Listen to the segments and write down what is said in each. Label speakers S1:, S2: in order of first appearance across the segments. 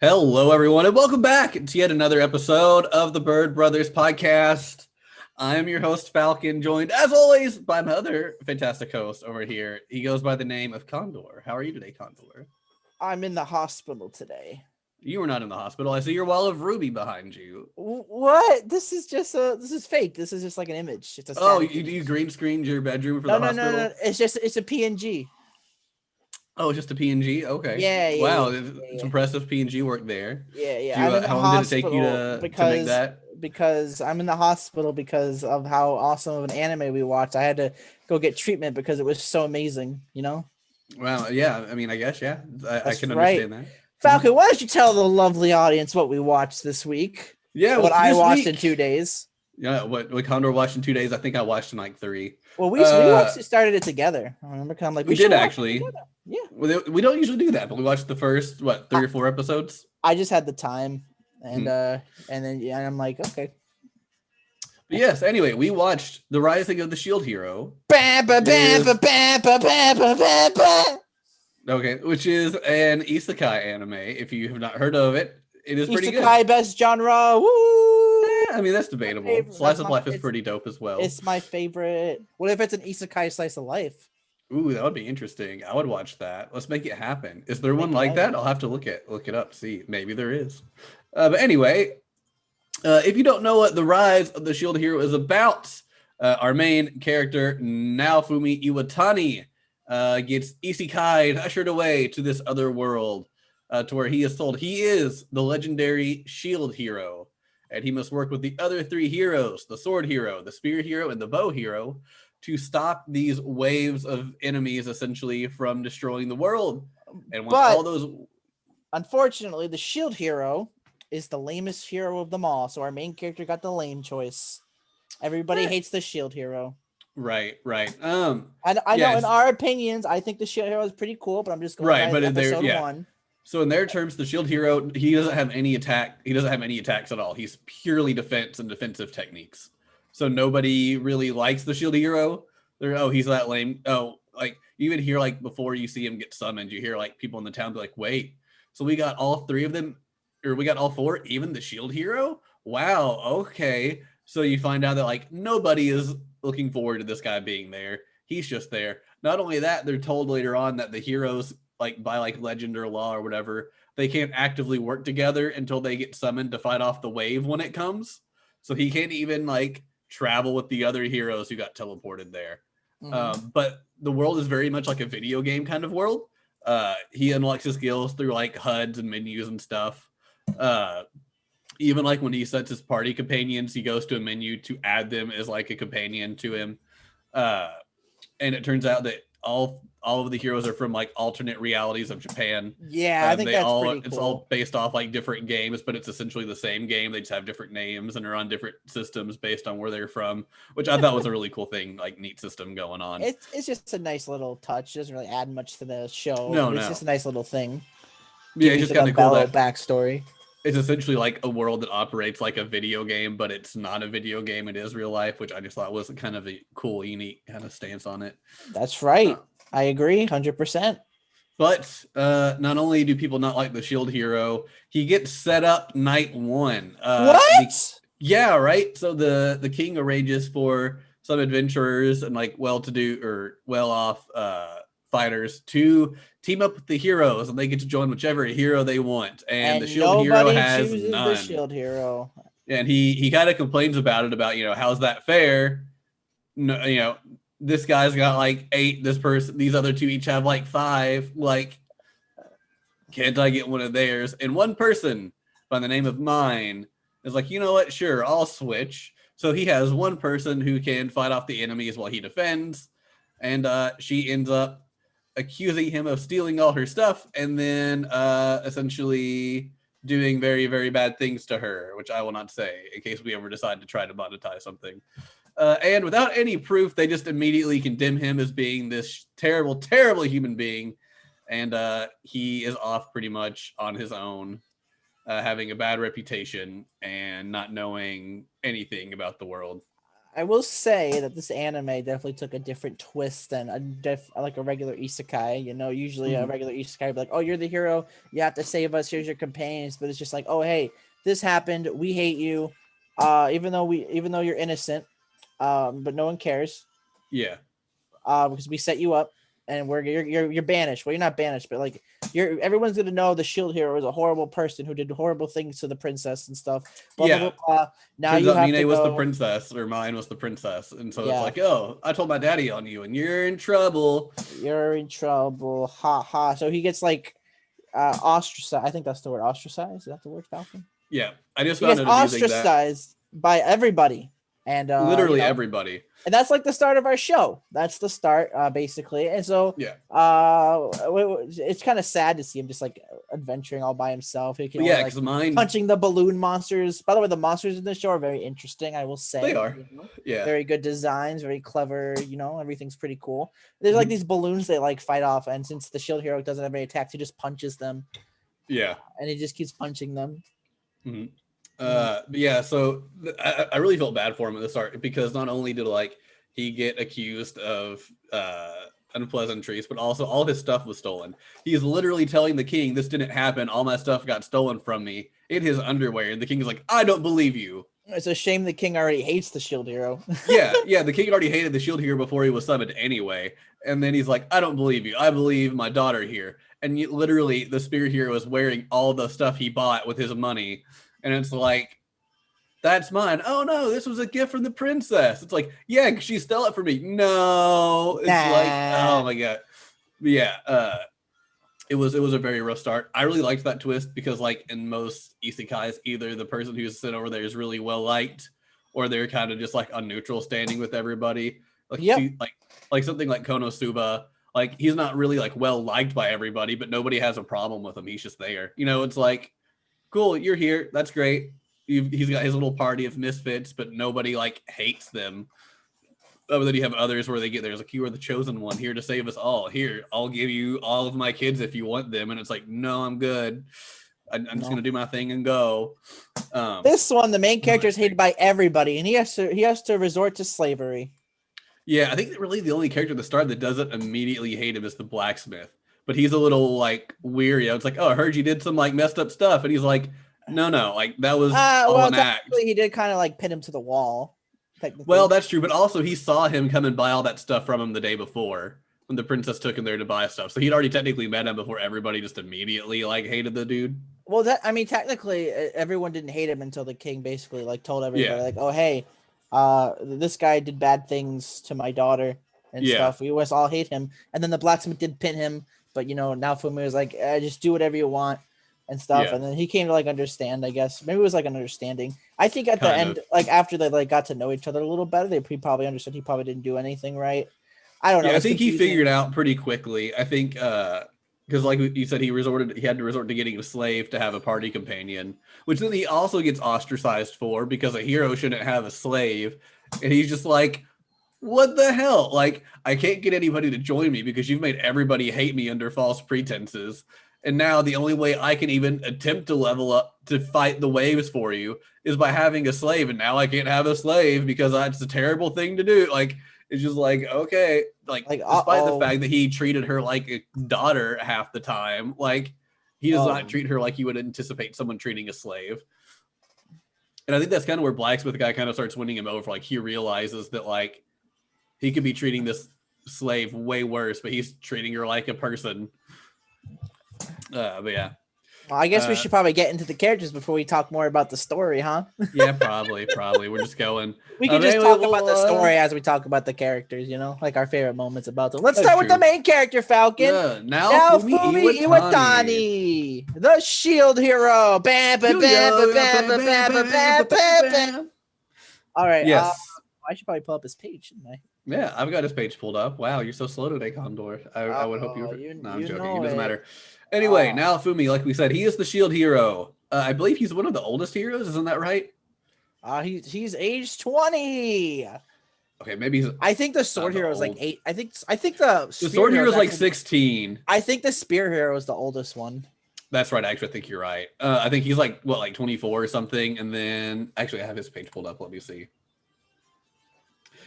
S1: Hello, everyone, and welcome back to yet another episode of the Bird Brothers podcast. I am your host, Falcon, joined, as always, by my other fantastic host over here. He goes by the name of Condor. How are you today, Condor?
S2: I'm in the hospital today.
S1: You are not in the hospital. I see your wall of ruby behind you.
S2: What? This is fake. This is just like an image. It's a
S1: you green screened your bedroom for
S2: no,
S1: the
S2: no,
S1: hospital?
S2: no. It's a PNG.
S1: Oh, it's just a PNG? Okay.
S2: Yeah.
S1: Wow,
S2: Yeah,
S1: it's
S2: yeah.
S1: impressive PNG work there.
S2: Yeah. I'm in the
S1: How long did it take you
S2: hospital
S1: to make that?
S2: because I'm in the hospital because of how awesome of an anime we watched. I had to go get treatment because it was so amazing. You know.
S1: Well, yeah. I mean, I guess, yeah. I
S2: That's
S1: can
S2: right.
S1: understand that.
S2: Falcon, why don't you tell the lovely audience what we watched this week?
S1: Yeah,
S2: What I
S1: this
S2: watched
S1: week,
S2: in 2 days.
S1: Yeah, what Condor watched in 2 days? I think I watched in like 3.
S2: Well, we actually started it together. I remember kind of like
S1: we did actually.
S2: Yeah,
S1: we don't usually do that, but we watched the first 3 or 4 episodes.
S2: I just had the time, and then I'm like, okay.
S1: But yes. Anyway, we watched The Rising of the Shield Hero. Okay, which is an isekai anime. If you have not heard of it, it is pretty good.
S2: Isekai best genre. Woo!
S1: I mean, that's debatable. Slice of life is pretty dope as well.
S2: It's my favorite. What if it's an isekai slice of life?
S1: Ooh, that would be interesting. I would watch that. Let's make it happen. Is there one like that? I'll have to look it up. See, maybe there is. But anyway, if you don't know what The Rise of the Shield Hero is about, our main character Naofumi Iwatani gets isekai'd, ushered away to this other world, to where he is told he is the legendary Shield Hero, and he must work with the other 3 heroes, the Sword Hero, the Spear Hero, and the Bow Hero, to stop these waves of enemies, essentially, from destroying the world. And once all those...
S2: Unfortunately, the Shield Hero is the lamest hero of them all, so our main character got the lame choice. Everybody hates the Shield Hero.
S1: Right.
S2: I know in our opinions, I think the Shield Hero is pretty cool, but I'm just going by episode 1.
S1: So in their terms, the Shield Hero, he doesn't have any attack. He doesn't have any attacks at all. He's purely defense and defensive techniques. So nobody really likes the Shield Hero. He's that lame. Oh, like you even hear like before you see him get summoned, you hear like people in the town be like, "Wait, so we got all 3 of them, or we got all 4, even the Shield Hero? Wow, okay." So you find out that like nobody is looking forward to this guy being there. He's just there. Not only that, they're told later on that the heroes, like by like legend or law or whatever, they can't actively work together until they get summoned to fight off the wave when it comes. So he can't even like travel with the other heroes who got teleported there. Mm-hmm. But the world is very much like a video game kind of world. He unlocks his skills through like HUDs and menus and stuff. Even like when he sets his party companions, he goes to a menu to add them as like a companion to him. And it turns out that all of the heroes are from like alternate realities of Japan.
S2: Yeah, I think that's pretty cool.
S1: It's all based off like different games, but it's essentially the same game. They just have different names and are on different systems based on where they're from, which I thought was a really cool thing, like neat system going on.
S2: It's just a nice little touch. It doesn't really add much to the show. It's just a nice little thing.
S1: Yeah, it's just kind of cool.
S2: That backstory.
S1: It's essentially like a world that operates like a video game, but it's not a video game. It is real life, which I just thought was kind of a cool, unique kind of stance on it.
S2: That's right. I agree 100%.
S1: But not only do people not like the Shield Hero, he gets set up night 1.
S2: What?
S1: Yeah, right. So the king arranges for some adventurers and like well-to-do or well-off fighters to team up with the heroes, and they get to join whichever hero they want. And the Shield Hero has none.
S2: The Shield Hero.
S1: And he kind of complains about it, about, how's that fair? No, this guy's got like 8, these other 2 each have like 5. Like, can't I get one of theirs? And one person by the name of Mine is like, you know what? Sure, I'll switch. So he has one person who can fight off the enemies while he defends. And she ends up accusing him of stealing all her stuff and then essentially doing very, very bad things to her, which I will not say in case we ever decide to try to monetize something. And without any proof, they just immediately condemn him as being this terrible, terrible human being. And he is off pretty much on his own, having a bad reputation and not knowing anything about the world.
S2: I will say that this anime definitely took a different twist than like a regular isekai. You know, usually a regular isekai would be like, "Oh, you're the hero. You have to save us. Here's your companions." But it's just like, "Oh, hey, this happened. We hate you. Even though you're innocent, but no one cares.
S1: Yeah.
S2: Because we set you up, and you're banished. Well, you're not banished, but like everyone's gonna know the shield hero is a horrible person who did horrible things to the princess and stuff. Blah
S1: Yeah.
S2: blah blah. Blah. Now
S1: Turns
S2: you
S1: out
S2: have
S1: Mine
S2: to
S1: was the
S2: go.
S1: princess, or mine was the princess. And so it's
S2: Yeah.
S1: like, oh, I told my daddy on you, and you're in trouble.
S2: You're in trouble. Ha ha. So he gets like ostracized. I think that's the word. Ostracized. Is that the word, Falcon?
S1: Yeah. I just
S2: He
S1: found
S2: gets
S1: it amusing that
S2: ostracized by everybody. And
S1: literally everybody.
S2: and that's like the start of our show. That's the start, basically. And so,
S1: Yeah.
S2: it's kind of sad to see him just like adventuring all by himself. He can
S1: But yeah,
S2: only,
S1: because
S2: like,
S1: mine,
S2: punching the balloon monsters. By the way, the monsters in the show are very interesting. I will say
S1: they are.
S2: you know?
S1: Yeah.
S2: Very good designs, very clever. You know, everything's pretty cool. There's like these balloons they like fight off, and since the shield hero doesn't have any attacks, he just punches them.
S1: Yeah.
S2: And he just keeps punching them.
S1: But yeah, so I really felt bad for him at the start because not only did like he get accused of unpleasantries, but also all of his stuff was stolen. He's literally telling the king, "This didn't happen. All my stuff got stolen from me in his underwear." And the king is like, "I don't believe you."
S2: It's a shame the king already hates the shield hero.
S1: yeah. The king already hated the shield hero before he was summoned anyway. And then he's like, "I don't believe you. I believe my daughter here." And literally, the spirit hero is wearing all the stuff he bought with his money. And it's like, that's mine. Oh no, this was a gift from the princess. It's like, yeah, she stole it from me. No, it's like, oh my god. But yeah, it was a very rough start. I really liked that twist because like in most isekais, either the person who's sent over there is really well liked, or they're kind of just like on neutral standing with everybody. Like like something like Konosuba, like he's not really like well liked by everybody, but nobody has a problem with him. He's just there. You know, it's like, cool, you're here. That's great. He's got his little party of misfits, but nobody like hates them. Other than you have others where there's like, you are the chosen one here to save us all. Here, I'll give you all of my kids if you want them. And it's like, no, I'm good. I'm just gonna do my thing and go.
S2: This one, the main character is hated by everybody, and he has to resort to slavery.
S1: Yeah, I think that really the only character at the start that doesn't immediately hate him is the blacksmith. But he's a little like weary. It's like, oh, I heard you did some like messed up stuff, and he's like, no, like that was all an act.
S2: He did kind of like pin him to the wall.
S1: Well, that's true, but also he saw him come and buy all that stuff from him the day before when the princess took him there to buy stuff. So he'd already technically met him before everybody just immediately like hated the dude.
S2: Well, technically everyone didn't hate him until the king basically like told everybody like, oh hey, this guy did bad things to my daughter and stuff. We always all hate him. And then the blacksmith did pin him, but you know, Naofumi was like, just do whatever you want and stuff. And then he came to like understand, I guess. Maybe it was like an understanding. I think at the end, like after they like got to know each other a little better, he probably understood he probably didn't do anything right. I don't know.
S1: Yeah, I think he figured out pretty quickly. I think because like you said, he had to resort to getting a slave to have a party companion, which then he also gets ostracized for because a hero shouldn't have a slave. And he's just like, what the hell? Like, I can't get anybody to join me because you've made everybody hate me under false pretenses. And now the only way I can even attempt to level up to fight the waves for you is by having a slave. And now I can't have a slave because that's a terrible thing to do. Like, it's just like, okay, like despite the fact that he treated her like a daughter half the time, like he does not treat her like you would anticipate someone treating a slave. And I think that's kind of where Blacksmith guy kind of starts winning him over. Like he realizes that like he could be treating this slave way worse, but he's treating her like a person. But yeah.
S2: Well, I guess we should probably get into the characters before we talk more about the story, huh?
S1: Yeah, probably. We're just going.
S2: We can just talk about the story as we talk about the characters, you know, like our favorite moments about them. Let's start with the main character, Falcon. Naofumi Iwatani, the shield hero. All right.
S1: Yes.
S2: I should probably pull up his page, shouldn't I?
S1: Yeah, I've got his page pulled up. Wow, you're so slow today, Condor. I would hope you were. No, I'm joking. It doesn't matter. Anyway, Naofumi, like we said, he is the shield hero. I believe he's one of the oldest heroes. Isn't that right?
S2: He's age 20.
S1: Okay, maybe
S2: I think the sword hero is like 8. I think the
S1: sword hero is like 16.
S2: I think the spear hero is the oldest one.
S1: That's right. Actually, I think you're right. I think he's like 24 or something. And then actually, I have his page pulled up. Let me see.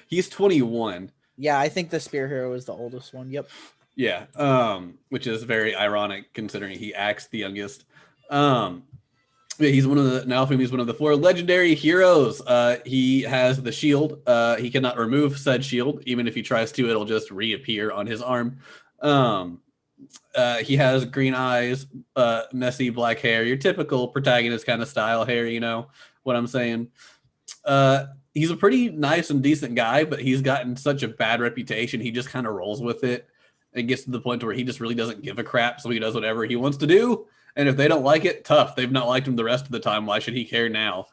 S1: He's 21.
S2: Yeah, I think the Spear Hero is the oldest one. Yep.
S1: Yeah, which is very ironic considering he acts the youngest. Yeah, he's one of the Naofumi is one of the 4 legendary heroes. He has the shield. He cannot remove said shield. Even if he tries to, it'll just reappear on his arm. He has green eyes, messy black hair, your typical protagonist kind of style hair, you know what I'm saying? He's a pretty nice and decent guy, but he's gotten such a bad reputation. He just kind of rolls with it. It gets to the point where he just really doesn't give a crap, so he does whatever he wants to do. And if they don't like it, tough. They've not liked him the rest of the time. Why should he care now?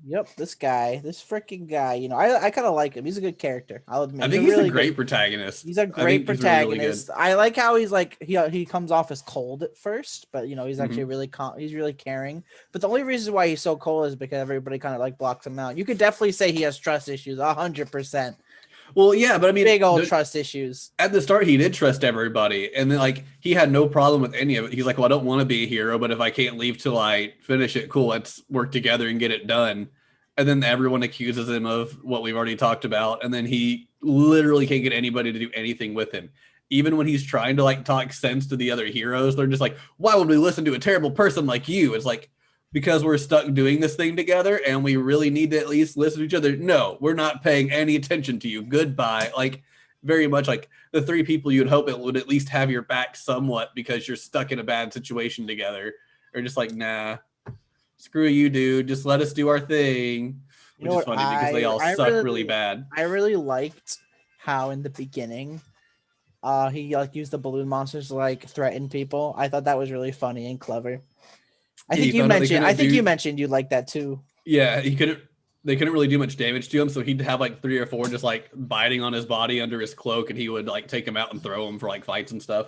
S2: Yep, this freaking guy. You know, I kind of like him. He's a good character. I'll admit.
S1: I think he's a great protagonist.
S2: He's a great protagonist. Really I like how he's like he comes off as cold at first, but you know he's actually really he's really caring. But the only reason why he's so cold is because everybody kind of like blocks him out. You could definitely say he has trust issues, 100%.
S1: Well, yeah, but I mean,
S2: big old trust issues.
S1: At the start, he did trust everybody, and then like he had no problem with any of it. He's like, "Well, I don't want to be a hero, but if I can't leave till I finish it, cool. Let's work together and get it done." And then everyone accuses him of what we've already talked about, and then he literally can't get anybody to do anything with him. Even when he's trying to like talk sense to the other heroes, they're just like, "Why would we listen to a terrible person like you?" It's like, because we're stuck doing this thing together and we really need to at least listen to each other. No, we're not paying any attention to you. Goodbye. Like very much like the 3 people you'd hope it would at least have your back somewhat because you're stuck in a bad situation together. Or just like, nah, screw you, dude. Just let us do our thing. Which is funny because they all suck really bad.
S2: I really liked how in the beginning he like used the balloon monsters to like threaten people. I thought that was really funny and clever. I think you mentioned you like that too.
S1: Yeah, they couldn't really do much damage to him, so he'd have like 3 or 4 just like biting on his body under his cloak, and he would like take him out and throw him for like fights and stuff.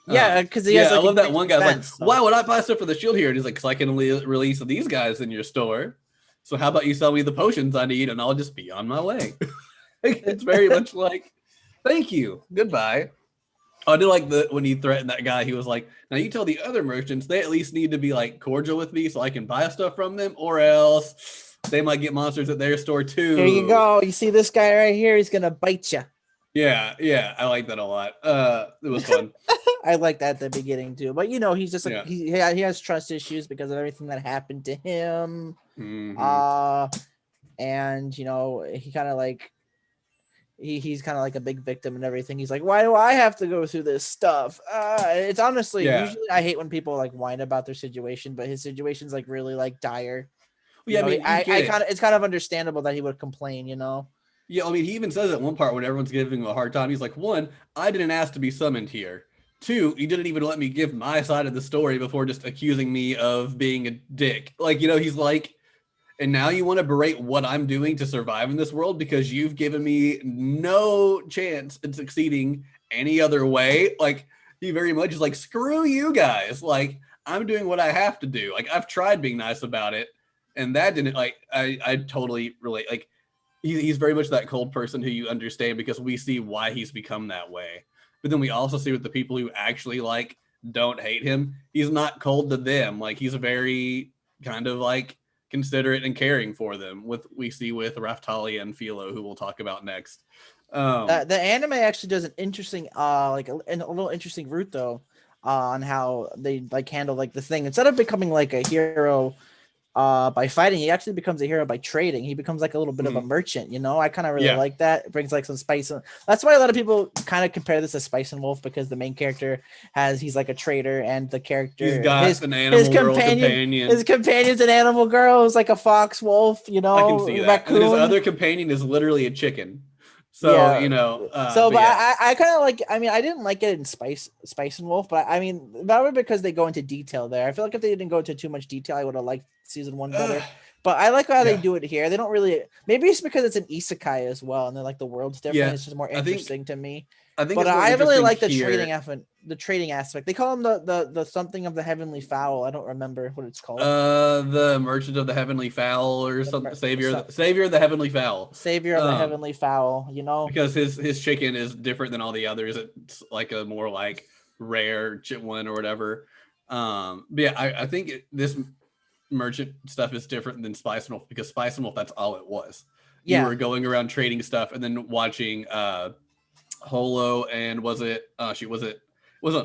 S2: Yeah, because has. Like,
S1: I love that one guy. Like, why would I buy stuff for the shield here? And he's like, because I can release these guys in your store. So how about you sell me the potions I need, and I'll just be on my way. It's very much like, thank you, goodbye. I do like when he threatened that guy. He was like, now you tell the other merchants they at least need to be like cordial with me so I can buy stuff from them, or else they might get monsters at their store too.
S2: Here you go. You see this guy right here? He's gonna bite you.
S1: Yeah, I like that a lot. It was fun.
S2: I like that at the beginning too. But you know, he's just like he has trust issues because of everything that happened to him. And you know, he kind of like he's kind of like a big victim and everything. He's like, why do I have to go through this stuff? It's honestly usually I hate when people like whine about their situation, but his situation's like really like dire. Yeah, I mean, it's kind of understandable that he would complain, you know.
S1: Yeah, I mean, he even says at one part when everyone's giving him a hard time, he's like, 1, I didn't ask to be summoned here. 2, you didn't even let me give my side of the story before just accusing me of being a dick. Like, you know, he's like, and now you want to berate what I'm doing to survive in this world because you've given me no chance in succeeding any other way. Like, he very much is like, screw you guys. Like, I'm doing what I have to do. Like, I've tried being nice about it. And that didn't, like, I totally relate. Like, he's very much that cold person who you understand because we see why he's become that way. But then we also see with the people who actually, like, don't hate him, he's not cold to them. Like, he's very kind of, like, considerate and caring for them. We see with Raftalia and Philo, who we'll talk about next.
S2: The anime actually does an interesting, like a little interesting route though, on how they like handle like the thing. Instead of becoming like a hero by fighting, he actually becomes a hero by trading. He becomes like a little bit of a merchant, you know. I kind of really like that. It brings like some spice. That's why a lot of people kind of compare this to Spice and Wolf, because the main character he's like a trader, and the character
S1: he's got an animal companion.
S2: His companion's an animal girl who's like a fox wolf, you know.
S1: I can see that. And his other companion is literally a chicken. So, you know,
S2: I kind of like, I mean, I didn't like it in Spice and Wolf, but I mean, probably because they go into detail there. I feel like if they didn't go into too much detail, I would have liked season 1 better. But I like how they do it here. They don't really, maybe it's because it's an isekai as well, and then like the world's different. Yeah. It's just more interesting to me. But I really like the trading aspect. They call him the something of the heavenly fowl. I don't remember what it's called.
S1: The merchant of the heavenly fowl or something. Savior of the heavenly fowl.
S2: Savior of the heavenly fowl. You know,
S1: because his chicken is different than all the others. It's like a more like rare one or whatever. But yeah, I think this merchant stuff is different than Spice and Wolf, because Spice and Wolf, that's all it was. You
S2: Yeah.
S1: were going around trading stuff and then watching Holo and wasn't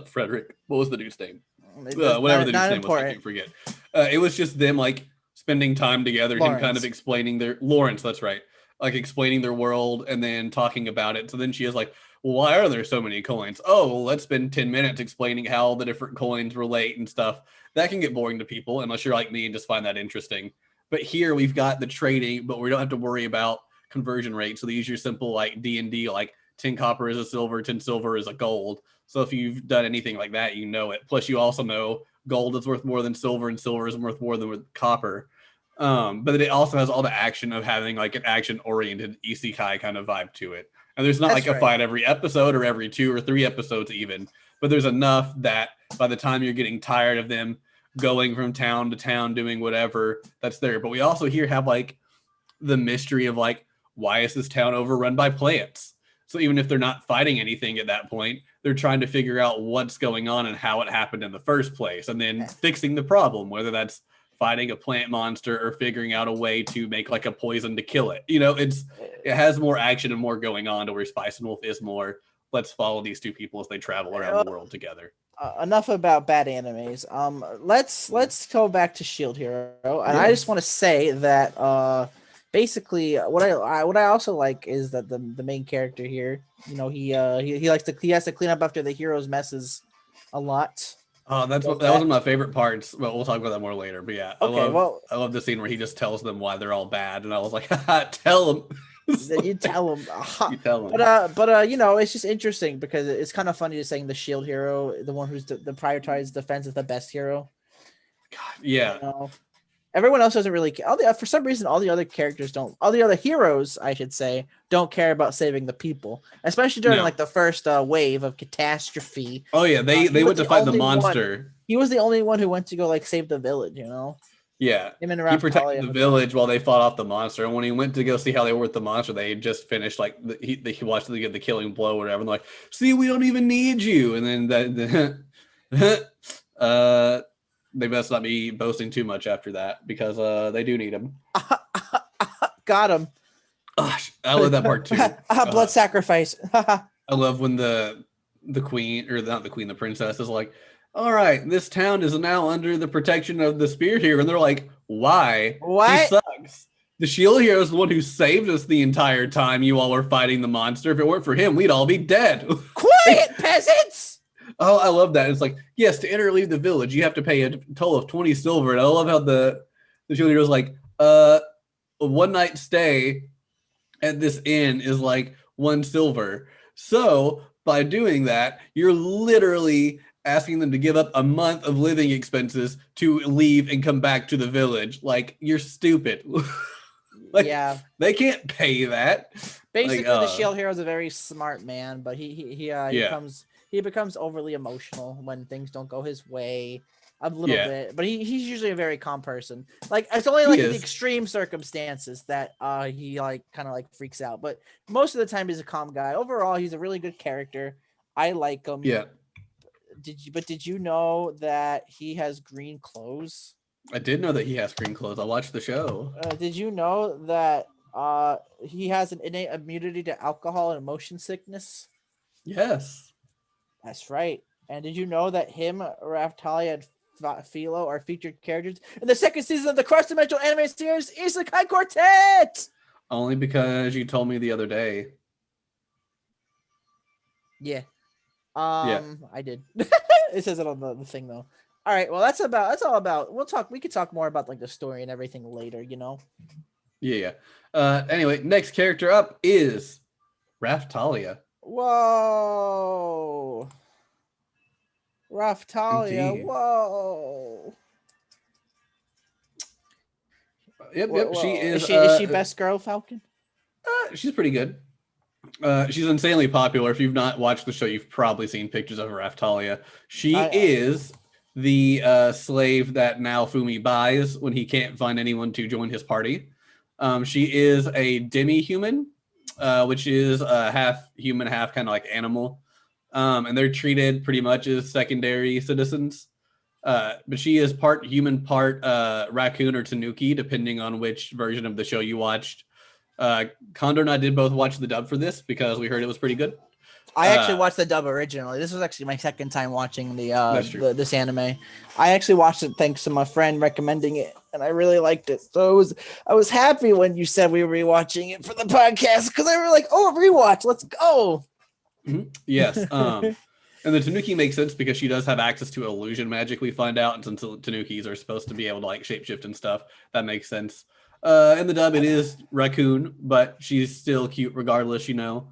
S1: Frederick. What was the dude's name? Whatever the dude's name was, I can't forget. It was just them like spending time together, him kind of explaining Lawrence, that's right. Like explaining their world and then talking about it. So then she is like, well, why are there so many coins? Oh, well, let's spend 10 minutes explaining how the different coins relate and stuff. That can get boring to people unless you're like me and just find that interesting. But here we've got the trading, but we don't have to worry about conversion rates. So these are simple like D&D, like 10 copper is a silver, 10 silver is a gold. So if you've done anything like that, you know it. Plus you also know gold is worth more than silver and silver is worth more than copper. But it also has all the action of having like an action-oriented isekai kind of vibe to it. And there's not a fight every episode or every 2 or 3 episodes even, but there's enough that by the time you're getting tired of them going from town to town doing whatever, that's there. But we also here have like the mystery of like, why is this town overrun by plants? So even if they're not fighting anything at that point, they're trying to figure out what's going on and how it happened in the first place, and then fixing the problem, whether that's fighting a plant monster or figuring out a way to make like a poison to kill it. You know, it has more action and more going on, to where Spice and Wolf is more, let's follow these two people as they travel around the world together.
S2: Enough about bad animes. Let's go back to Shield Hero, and I just want to say that basically what I also like is that the main character here, you know, he has to clean up after the hero's messes a lot.
S1: That was one of my favorite parts. Well, we'll talk about that more later. But yeah, I love the scene where he just tells them why they're all bad, and I was like, tell them.
S2: You tell them.
S1: You tell them.
S2: But you know, it's just interesting because it's kind of funny to saying the Shield Hero, the one who's the prioritized defense, is the best hero.
S1: God, yeah.
S2: You know? Everyone else doesn't really care. For some reason, all the other characters don't. All the other heroes, I should say, don't care about saving the people, especially during like the first wave of catastrophe.
S1: Oh yeah, they went to fight the monster.
S2: He was the only one who went to go like save the village. You know.
S1: Yeah,
S2: he
S1: protected the village while they fought off the monster. And when he went to go see how they were with the monster, they had just finished like he watched them get the killing blow or whatever. And they're like, "See, we don't even need you." And then they best not be boasting too much after that, because they do need him.
S2: Got him.
S1: Gosh, I love that part too.
S2: Blood sacrifice.
S1: I love when the queen, or not the queen, the princess is like, all right, this town is now under the protection of the spirit hero. And they're like, why?
S2: What?
S1: He sucks. The shield hero is the one who saved us the entire time you all were fighting the monster. If it weren't for him, we'd all be dead.
S2: Quiet, peasants!
S1: Oh, I love that. It's like, yes, to enter or leave the village, you have to pay a total of 20 silver. And I love how the shield hero is like, a one night stay at this inn is like 1 silver. So by doing that, you're literally asking them to give up a month of living expenses to leave and come back to the village. Like, you're stupid. Like, yeah, they can't pay that.
S2: Basically, the shield hero is a very smart man, but he becomes overly emotional when things don't go his way a little bit. But he's usually a very calm person. Like, it's only like in the extreme circumstances that he like kind of like freaks out. But most of the time, he's a calm guy. Overall, he's a really good character. I like him.
S1: Yeah.
S2: Did you know that he has green clothes?
S1: I did know that he has green clothes. I watched the show.
S2: Did you know that he has an innate immunity to alcohol and motion sickness?
S1: Yes.
S2: That's right. And did you know that him, Raftalia, and Philo are featured characters in the 2nd season of the cross-dimensional anime series Isekai Quartet?
S1: Only because you told me the other day.
S2: Yeah. I did. It says it on the thing though. All right, well that's all about. We could talk more about like the story and everything later, you know.
S1: Yeah. Anyway, next character up is Raftalia.
S2: Whoa. Raftalia.
S1: Indeed.
S2: Whoa.
S1: Yep. She is.
S2: Is she best girl, Falcon?
S1: She's pretty good. She's insanely popular. If you've not watched the show, you've probably seen pictures of Raftalia. She is the slave that Naofumi buys when he can't find anyone to join his party. She is a demi-human, which is half human, half kind of like animal. And they're treated pretty much as secondary citizens. But she is part human, part raccoon or tanuki, depending on which version of the show you watched. Condor and I did both watch the dub for this because we heard it was pretty good.
S2: I actually watched the dub originally. This was actually my second time watching this anime. I actually watched it thanks to my friend recommending it, and I really liked it. So I was happy when you said we were rewatching it for the podcast because I was like, oh, rewatch, let's go.
S1: Mm-hmm. Yes. And the Tanuki makes sense because she does have access to illusion magic, we find out, and since Tanukis are supposed to be able to like shapeshift and stuff, that makes sense. In the dub, it is raccoon, but she's still cute regardless, you know.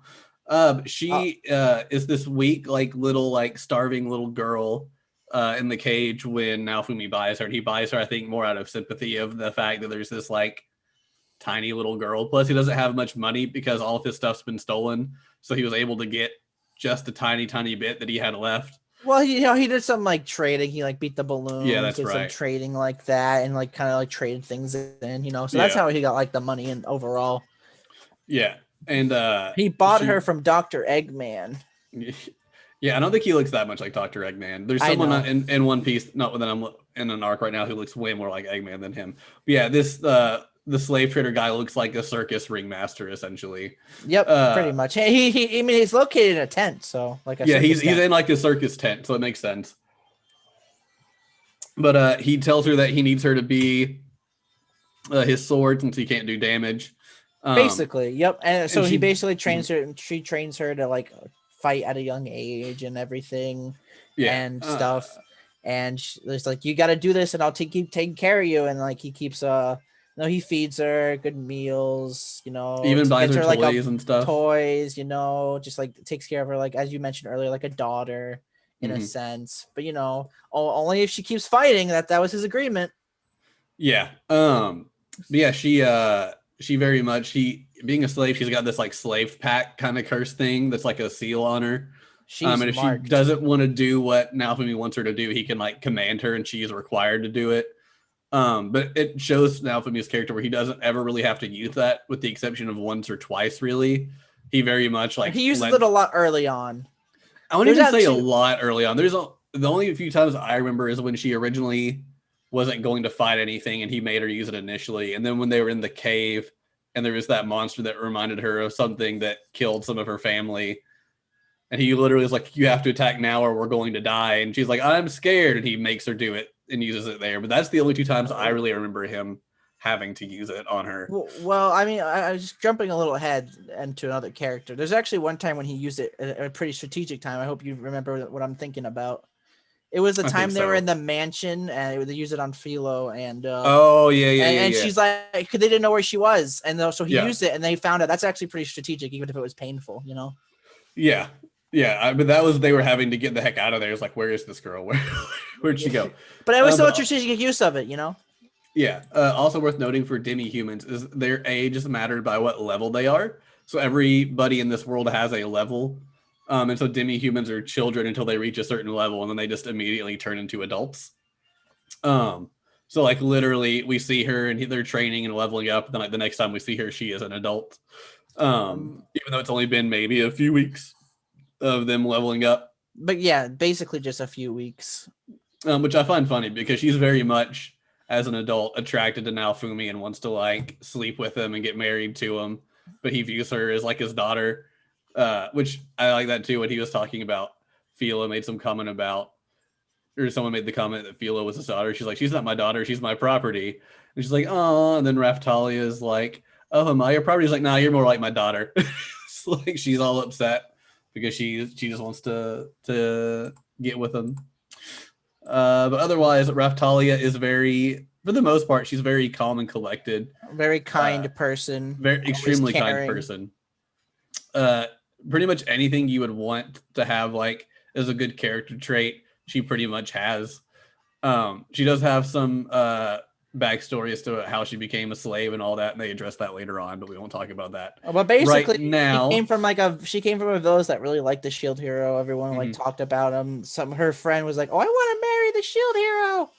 S1: She is this weak, like little, like starving little girl in the cage when Naofumi buys her. And he buys her, I think, more out of sympathy of the fact that there's this like tiny little girl. Plus, he doesn't have much money because all of his stuff's been stolen. So he was able to get just a tiny, tiny bit that he had left.
S2: Well, he did some like trading. He like beat the balloon.
S1: Yeah, that's right.
S2: Some trading like that, and like kind of like traded things in, you know. So that's how he got like the money and overall.
S1: Yeah, and
S2: he bought her from Dr. Eggman.
S1: Yeah, I don't think he looks that much like Dr. Eggman. There's someone in One Piece, not that I'm in an arc right now, who looks way more like Eggman than him. But yeah, the slave trader guy looks like a circus ringmaster, essentially.
S2: Yep, pretty much. I mean, he's located in a tent, so like
S1: he's in like a circus tent, so it makes sense. But he tells her that he needs her to be his sword since he can't do damage.
S2: Basically, yep. And so he basically trains her, and she trains her to like fight at a young age and everything, and stuff. And there's like, you got to do this, and I'll keep taking care of you. And like he keeps he feeds her good meals, you know,
S1: even buys her
S2: like
S1: toys and stuff.
S2: Toys, you know, just like takes care of her, like as you mentioned earlier, like a daughter in a sense. But you know, only if she keeps fighting. That was his agreement.
S1: Yeah. But yeah, she very much, being a slave, she's got this like slave pack kind of curse thing that's like a seal on her. And if she doesn't want to do what Naofumi wants her to do, he can like command her and she's required to do it. But it shows Naofumi's character where he doesn't ever really have to use that, with the exception of once or twice, really. He very much like
S2: he uses it a lot early on.
S1: I wouldn't even say a lot early on. The only few times I remember is when she originally wasn't going to fight anything and he made her use it initially. And then when they were in the cave and there was that monster that reminded her of something that killed some of her family. And he literally is like, you have to attack now or we're going to die. And she's like, I'm scared. And he makes her do it and uses it there. But that's the only two times I really remember him having to use it on her.
S2: Well, I mean, I was jumping a little ahead into another character. There's actually one time when he used it, a pretty strategic time. I hope you remember what I'm thinking about. It was the time they were in the mansion and they used it on Philo and and she's like, they didn't know where she was, and so he used it and they found out. That's actually pretty strategic, even if it was painful, you know.
S1: But they were having to get the heck out of there. It's like, where is this girl? Where'd she go?
S2: But it was still a strategic use of it, you know.
S1: Also worth noting for demi-humans is their age is mattered by what level they are. So everybody in this world has a level. And so demi-humans are children until they reach a certain level, and then they just immediately turn into adults. So like literally we see her and they're training and leveling up. And then like the next time we see her, she is an adult. Even though it's only been maybe a few weeks of them leveling up.
S2: But yeah, basically just a few weeks.
S1: Which I find funny because she's very much, as an adult, attracted to Naofumi and wants to like sleep with him and get married to him. But he views her as like his daughter. Which I like that too. When he was talking about Philo, made some comment about, or someone made the comment that Philo was his daughter. She's like, she's not my daughter, she's my property. And she's like, oh. And then Raftalia is like, oh, am I your property? He's like, nah, you're more like my daughter. It's like she's all upset because she just wants to get with him. But otherwise, Raftalia is for the most part, she's very calm and collected.
S2: Very kind person.
S1: Very extremely kind person. Pretty much anything you would want to have like as a good character trait, she pretty much has. She does have some backstory as to how she became a slave and all that, and they address that later on, but we won't talk about that.
S2: But basically,
S1: right now,
S2: she came from a village that really liked the Shield Hero. Everyone like talked about him. Her friend was like, "Oh, I want to marry the Shield Hero."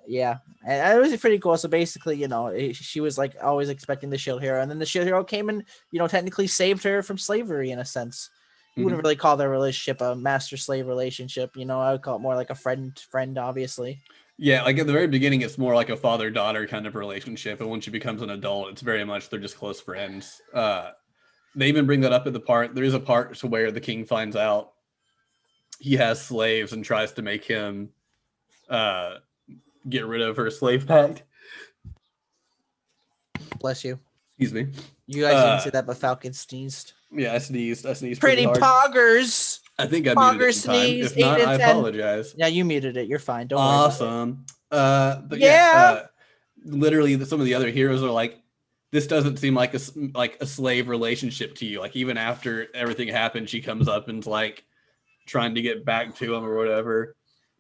S2: Yeah, and it was pretty cool. So basically, you know, she was like always expecting the Shield Hero, and then the Shield Hero came and, you know, technically saved her from slavery in a sense. wouldn't really call their relationship a master-slave relationship. You know, I would call it more like a friend, obviously.
S1: Yeah, like at the very beginning, it's more like a father-daughter kind of relationship, and once she becomes an adult, it's very much they're just close friends. They even bring that up at the part. There is a part to where the king finds out he has slaves and tries to make him get rid of her slave pact.
S2: Bless you.
S1: Excuse me.
S2: You guys didn't see that, but Falcon sneezed.
S1: Yeah, I sneezed
S2: pretty
S1: hard.
S2: poggers.
S1: I think I muted it in time. If not, I apologize.
S2: Yeah, you muted it. You're fine. Don't
S1: worry about it. But yeah. Literally, some of the other heroes are like, this doesn't seem like a slave relationship to you. Like, even after everything happened, she comes up and's like trying to get back to him or whatever.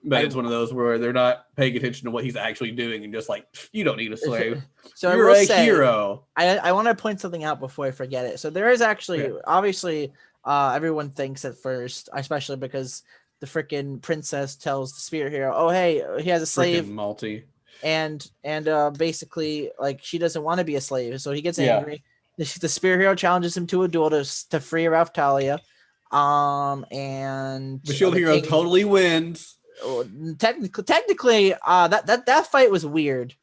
S1: But it's one of those where they're not paying attention to what he's actually doing and just like, you don't need a slave.
S2: So
S1: you're a hero.
S2: I want to point something out before I forget it. So there is actually, obviously, everyone thinks at first, especially because the freaking princess tells the spirit hero, "Oh, hey, he has a slave."
S1: Malty.
S2: And basically, like, she doesn't want to be a slave, so he gets angry. The spirit hero challenges him to a duel to free Raphtalia. And
S1: the shield hero totally wins.
S2: Technically, that fight was weird.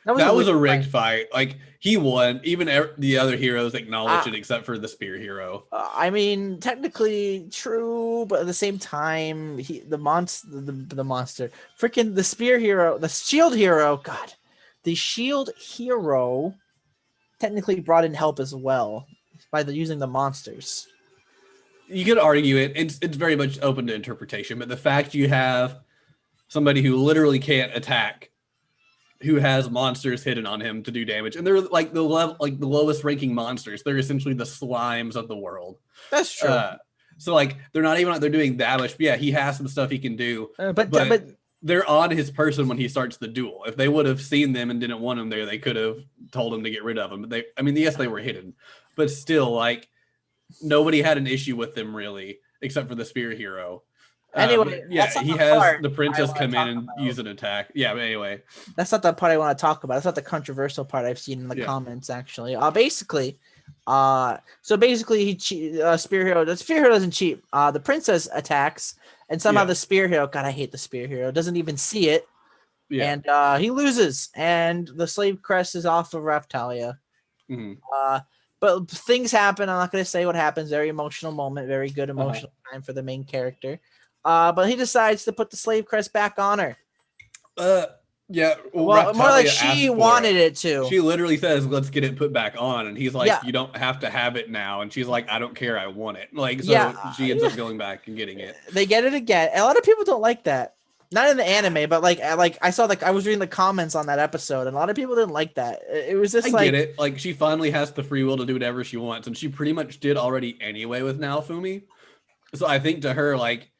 S1: That was a rigged fight. Like, he won. Even the other heroes acknowledged it, except for the spear hero.
S2: I mean, technically true, but at the same time, the monster, freaking the spear hero, the shield hero. God, the shield hero technically brought in help as well by using the monsters.
S1: You could argue it. It's very much open to interpretation, but the fact you have somebody who literally can't attack, who has monsters hidden on him to do damage, and they're like the lowest ranking monsters. They're essentially the slimes of the world.
S2: That's true.
S1: So like they're not even like they're doing that much. But yeah, he has some stuff he can do, but they're on his person when he starts the duel. If they would have seen them and didn't want him there, they could have told him to get rid of him. But yes, they were hidden, but still, like, nobody had an issue with them really, except for the spear hero.
S2: Anyway,
S1: he has the princess come in and use an attack. Yeah, but anyway,
S2: that's not the part I want to talk about. That's not the controversial part I've seen in the comments, actually. Basically, spear hero. The spear hero doesn't cheat. The princess attacks, and somehow the spear hero. God, I hate the spear hero. Doesn't even see it, and he loses. And the slave crest is off of Raphtalia.
S1: Mm-hmm.
S2: But things happen. I'm not going to say what happens. Very emotional moment. Very good emotional time for the main character. But he decides to put the slave crest back on her.
S1: Yeah.
S2: Well, more like she wanted it to.
S1: She literally says, "Let's get it put back on," and he's like, "You don't have to have it now." And she's like, "I don't care. I want it." Like, so she ends up going back and getting it.
S2: They get it again. And a lot of people don't like that. Not in the anime, but like I saw, I was reading the comments on that episode, and a lot of people didn't like that. It was just
S1: I get it. Like, she finally has the free will to do whatever she wants, and she pretty much did already anyway with Naofumi. So I think to her, like,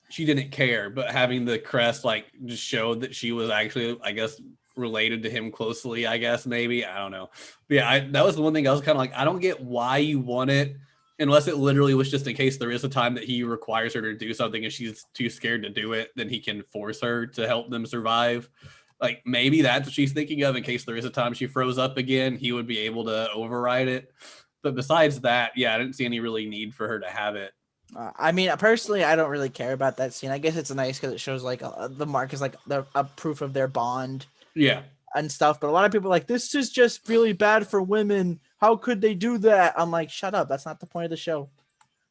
S1: she didn't care, but having the crest, like, just showed that she was actually, I guess, related to him closely, I guess, maybe. I don't know. But yeah, that was the one thing I was kind of like, I don't get why you want it, unless it literally was just in case there is a time that he requires her to do something and she's too scared to do it, then he can force her to help them survive. Like, maybe that's what she's thinking of, in case there is a time she froze up again, he would be able to override it. But besides that, yeah, I didn't see any really need for her to have it.
S2: I mean, personally, I don't really care about that scene. I guess it's nice because it shows like the mark is like a proof of their bond.
S1: Yeah.
S2: And stuff. But a lot of people are like, this is just really bad for women. How could they do that? I'm like, shut up. That's not the point of the show.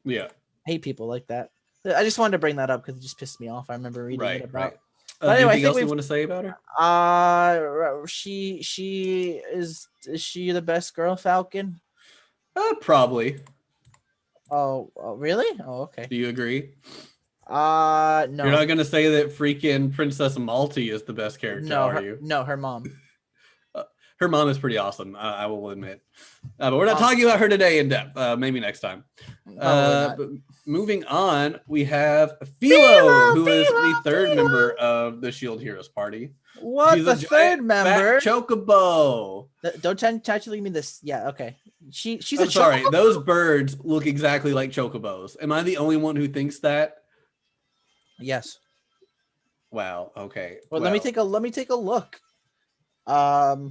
S1: Yeah.
S2: I hate people like that. I just wanted to bring that up because it just pissed me off. I remember reading it about.
S1: Right. Anyway, anything else you want to say about her?
S2: She is she the best girl, Falcon?
S1: Probably.
S2: Oh, really? Oh, okay.
S1: Do you agree?
S2: No.
S1: You're not gonna say that freaking Princess Malty is the best character, are you?
S2: No, her mom.
S1: Her mom is pretty awesome, I will admit. But we're not talking about her today in depth. Maybe next time. But moving on, we have Philo, who is the third member of the Shield Heroes party.
S2: What? She's the third member?
S1: Chocobo.
S2: Don't actually mean this. Yeah, okay. She's
S1: I'm sorry. Those birds look exactly like chocobos. Am I the only one who thinks that?
S2: Yes.
S1: Wow. Okay.
S2: Well, let me take a look.
S1: What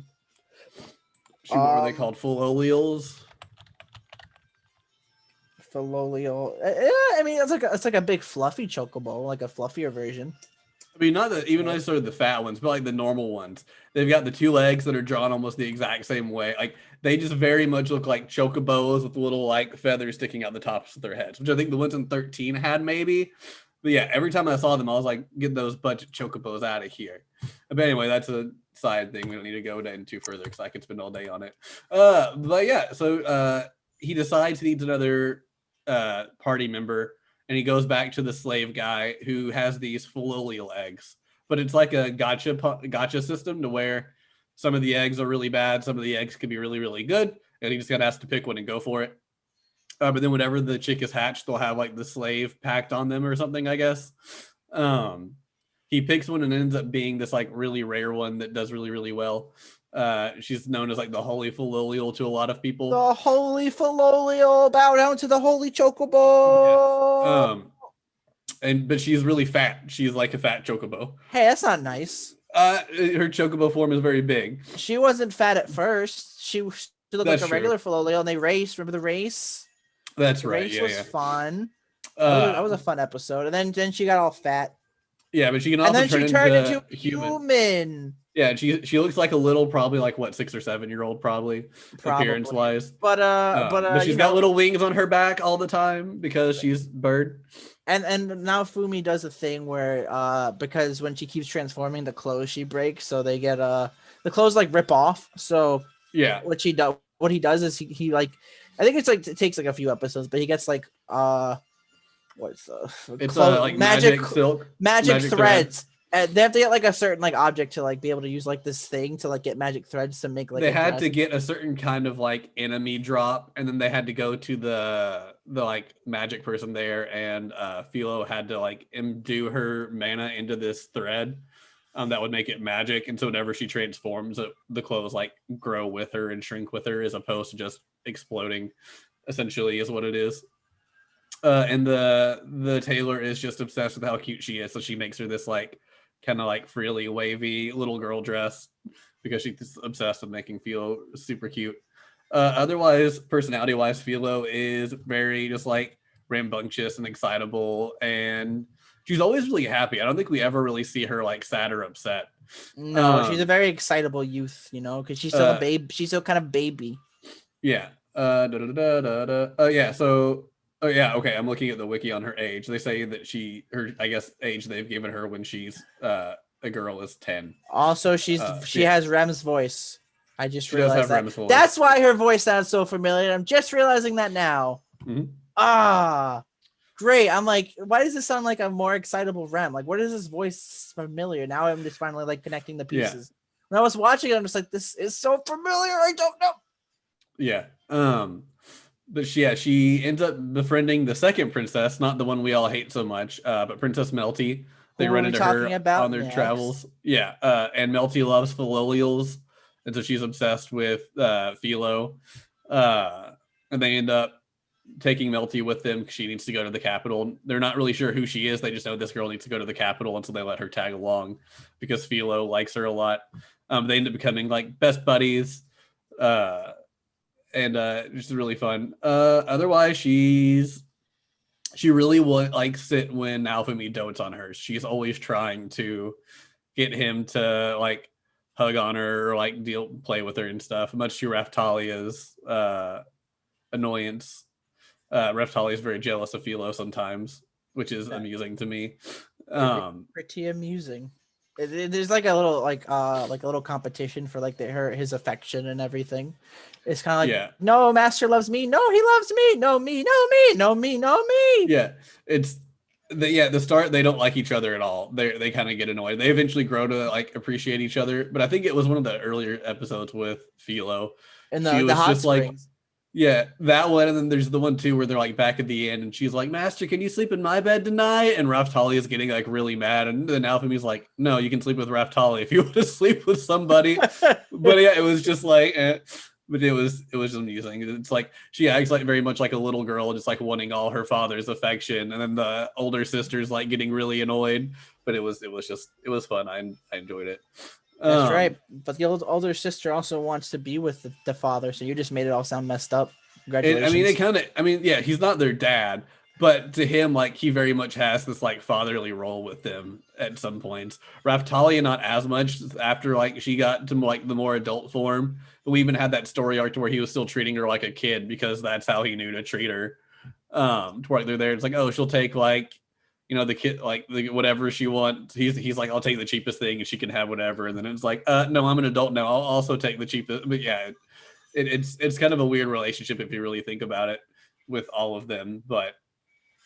S1: were they called? Full oleals?
S2: Filolial. I mean, it's like a big fluffy chocobo, like a fluffier version.
S1: I mean, not even though sort of the fat ones, but like the normal ones. They've got the 2 legs that are drawn almost the exact same way. Like they just very much look like chocobos with little like feathers sticking out the tops of their heads, which I think the ones in 13 had maybe. But yeah, every time I saw them, I was like, get those budget chocobos out of here. But anyway, that's a side thing we don't need to go into further because I could spend all day on it. But yeah, so he decides he needs another party member, and he goes back to the slave guy who has these Filolial eggs. But it's like a gotcha system to where some of the eggs are really bad, some of the eggs could be really, really good, and he just got asked to pick one and go for it. But then whenever the chick is hatched, they'll have like the slave packed on them or something, I guess. He picks one and ends up being this like really rare one that does really, really well. She's known as like the holy Filolial to a lot of people.
S2: The holy Filolial, bow down to the holy chocobo.
S1: Yeah. But she's really fat. She's like a fat chocobo.
S2: Hey, that's not nice.
S1: Her chocobo form is very big.
S2: She wasn't fat at first. She looked like a regular Filolial, and they raced. Remember the race?
S1: That's right.
S2: The race was fun. That was a fun episode. And then she got all fat.
S1: Yeah, but she can also
S2: turn into human.
S1: Yeah, she looks like a little, probably like what, 6 or 7 year old, probably. Appearance wise.
S2: But
S1: she's got little wings on her back all the time because she's bird.
S2: And Naofumi does a thing where because when she keeps transforming, the clothes she breaks, so they get the clothes like rip off. So
S1: yeah,
S2: what he does is he like, I think it's like it takes like a few episodes, but he gets like what's
S1: it's like magic silk,
S2: magic threads. And they have to get like a certain like object to like be able to use like this thing to like get magic threads to make like
S1: they had to get a certain kind of like enemy drop, and then they had to go to the like magic person there, and Philo had to like imbue her mana into this thread that would make it magic, and so whenever she transforms, the clothes like grow with her and shrink with her as opposed to just exploding, essentially is what it is. And the tailor is just obsessed with how cute she is, so she makes her this like kind of like freely wavy little girl dress because she's obsessed with making Philo super cute. Otherwise, personality wise, Philo is very just like rambunctious and excitable, and she's always really happy. I don't think we ever really see her like sad or upset.
S2: No, she's a very excitable youth, because she's still a babe. She's still kind of baby.
S1: Yeah. Yeah. So. Oh yeah, okay. I'm looking at the wiki on her age. They say that her I guess age they've given her when she's a girl is 10.
S2: Also, she has Rem's voice. I just realized that.
S1: Voice.
S2: That's why her voice sounds so familiar. I'm just realizing that now.
S1: Mm-hmm.
S2: Great. I'm like, why does this sound like a more excitable Rem? Like, what is this voice familiar? Now I'm just finally like connecting the pieces. Yeah. When I was watching it, I'm just like, this is so familiar. I don't know.
S1: Yeah. But she ends up befriending the second princess, not the one we all hate so much, but Princess Melty. They run into her on their travels. Yeah, and Melty loves Filolials, and so she's obsessed with Philo. And they end up taking Melty with them because she needs to go to the capital. They're not really sure who she is. They just know this girl needs to go to the capital, and so they let her tag along because Philo likes her a lot. They end up becoming like best buddies. And just really fun. Otherwise, she really likes it when Naofumi dotes on her. She's always trying to get him to like hug on her or like play with her and stuff. Much to Raftalia's annoyance. Rafthalia is very jealous of Philo sometimes, which is amusing to me.
S2: Pretty amusing. There's like a little like a little competition for like his affection and everything. It's kind of like, no, master loves me. No, he loves me. No, me. No, me.
S1: Yeah, it's the start. They don't like each other at all. They kind of get annoyed. They eventually grow to like appreciate each other. But I think it was one of the earlier episodes with Philo.
S2: And the hot springs.
S1: Like, yeah, that one, and then there's the one too where they're like back at the end, and she's like, "Master, can you sleep in my bed tonight?" And Raftali is getting like really mad, and then Naofumi's like, "No, you can sleep with Raftali if you want to sleep with somebody." But yeah, it was just like, but it was amusing. It's like she acts like very much like a little girl, just like wanting all her father's affection, and then the older sister's like getting really annoyed. But it was fun. I enjoyed it.
S2: That's right. But the older sister also wants to be with the father, so you just made it all sound messed up. Congratulations.
S1: Yeah, he's not their dad, but to him, like, he very much has this like fatherly role with them at some points. Raftalia not as much after like she got to like the more adult form. But we even had that story arc to where he was still treating her like a kid because that's how he knew to treat her. To where they're there, it's like, oh, she'll take like, the kid, like the whatever she wants. He's like, I'll take the cheapest thing and she can have whatever. And then it's like, no, I'm an adult now. I'll also take the cheapest. But yeah, it's kind of a weird relationship if you really think about it with all of them. But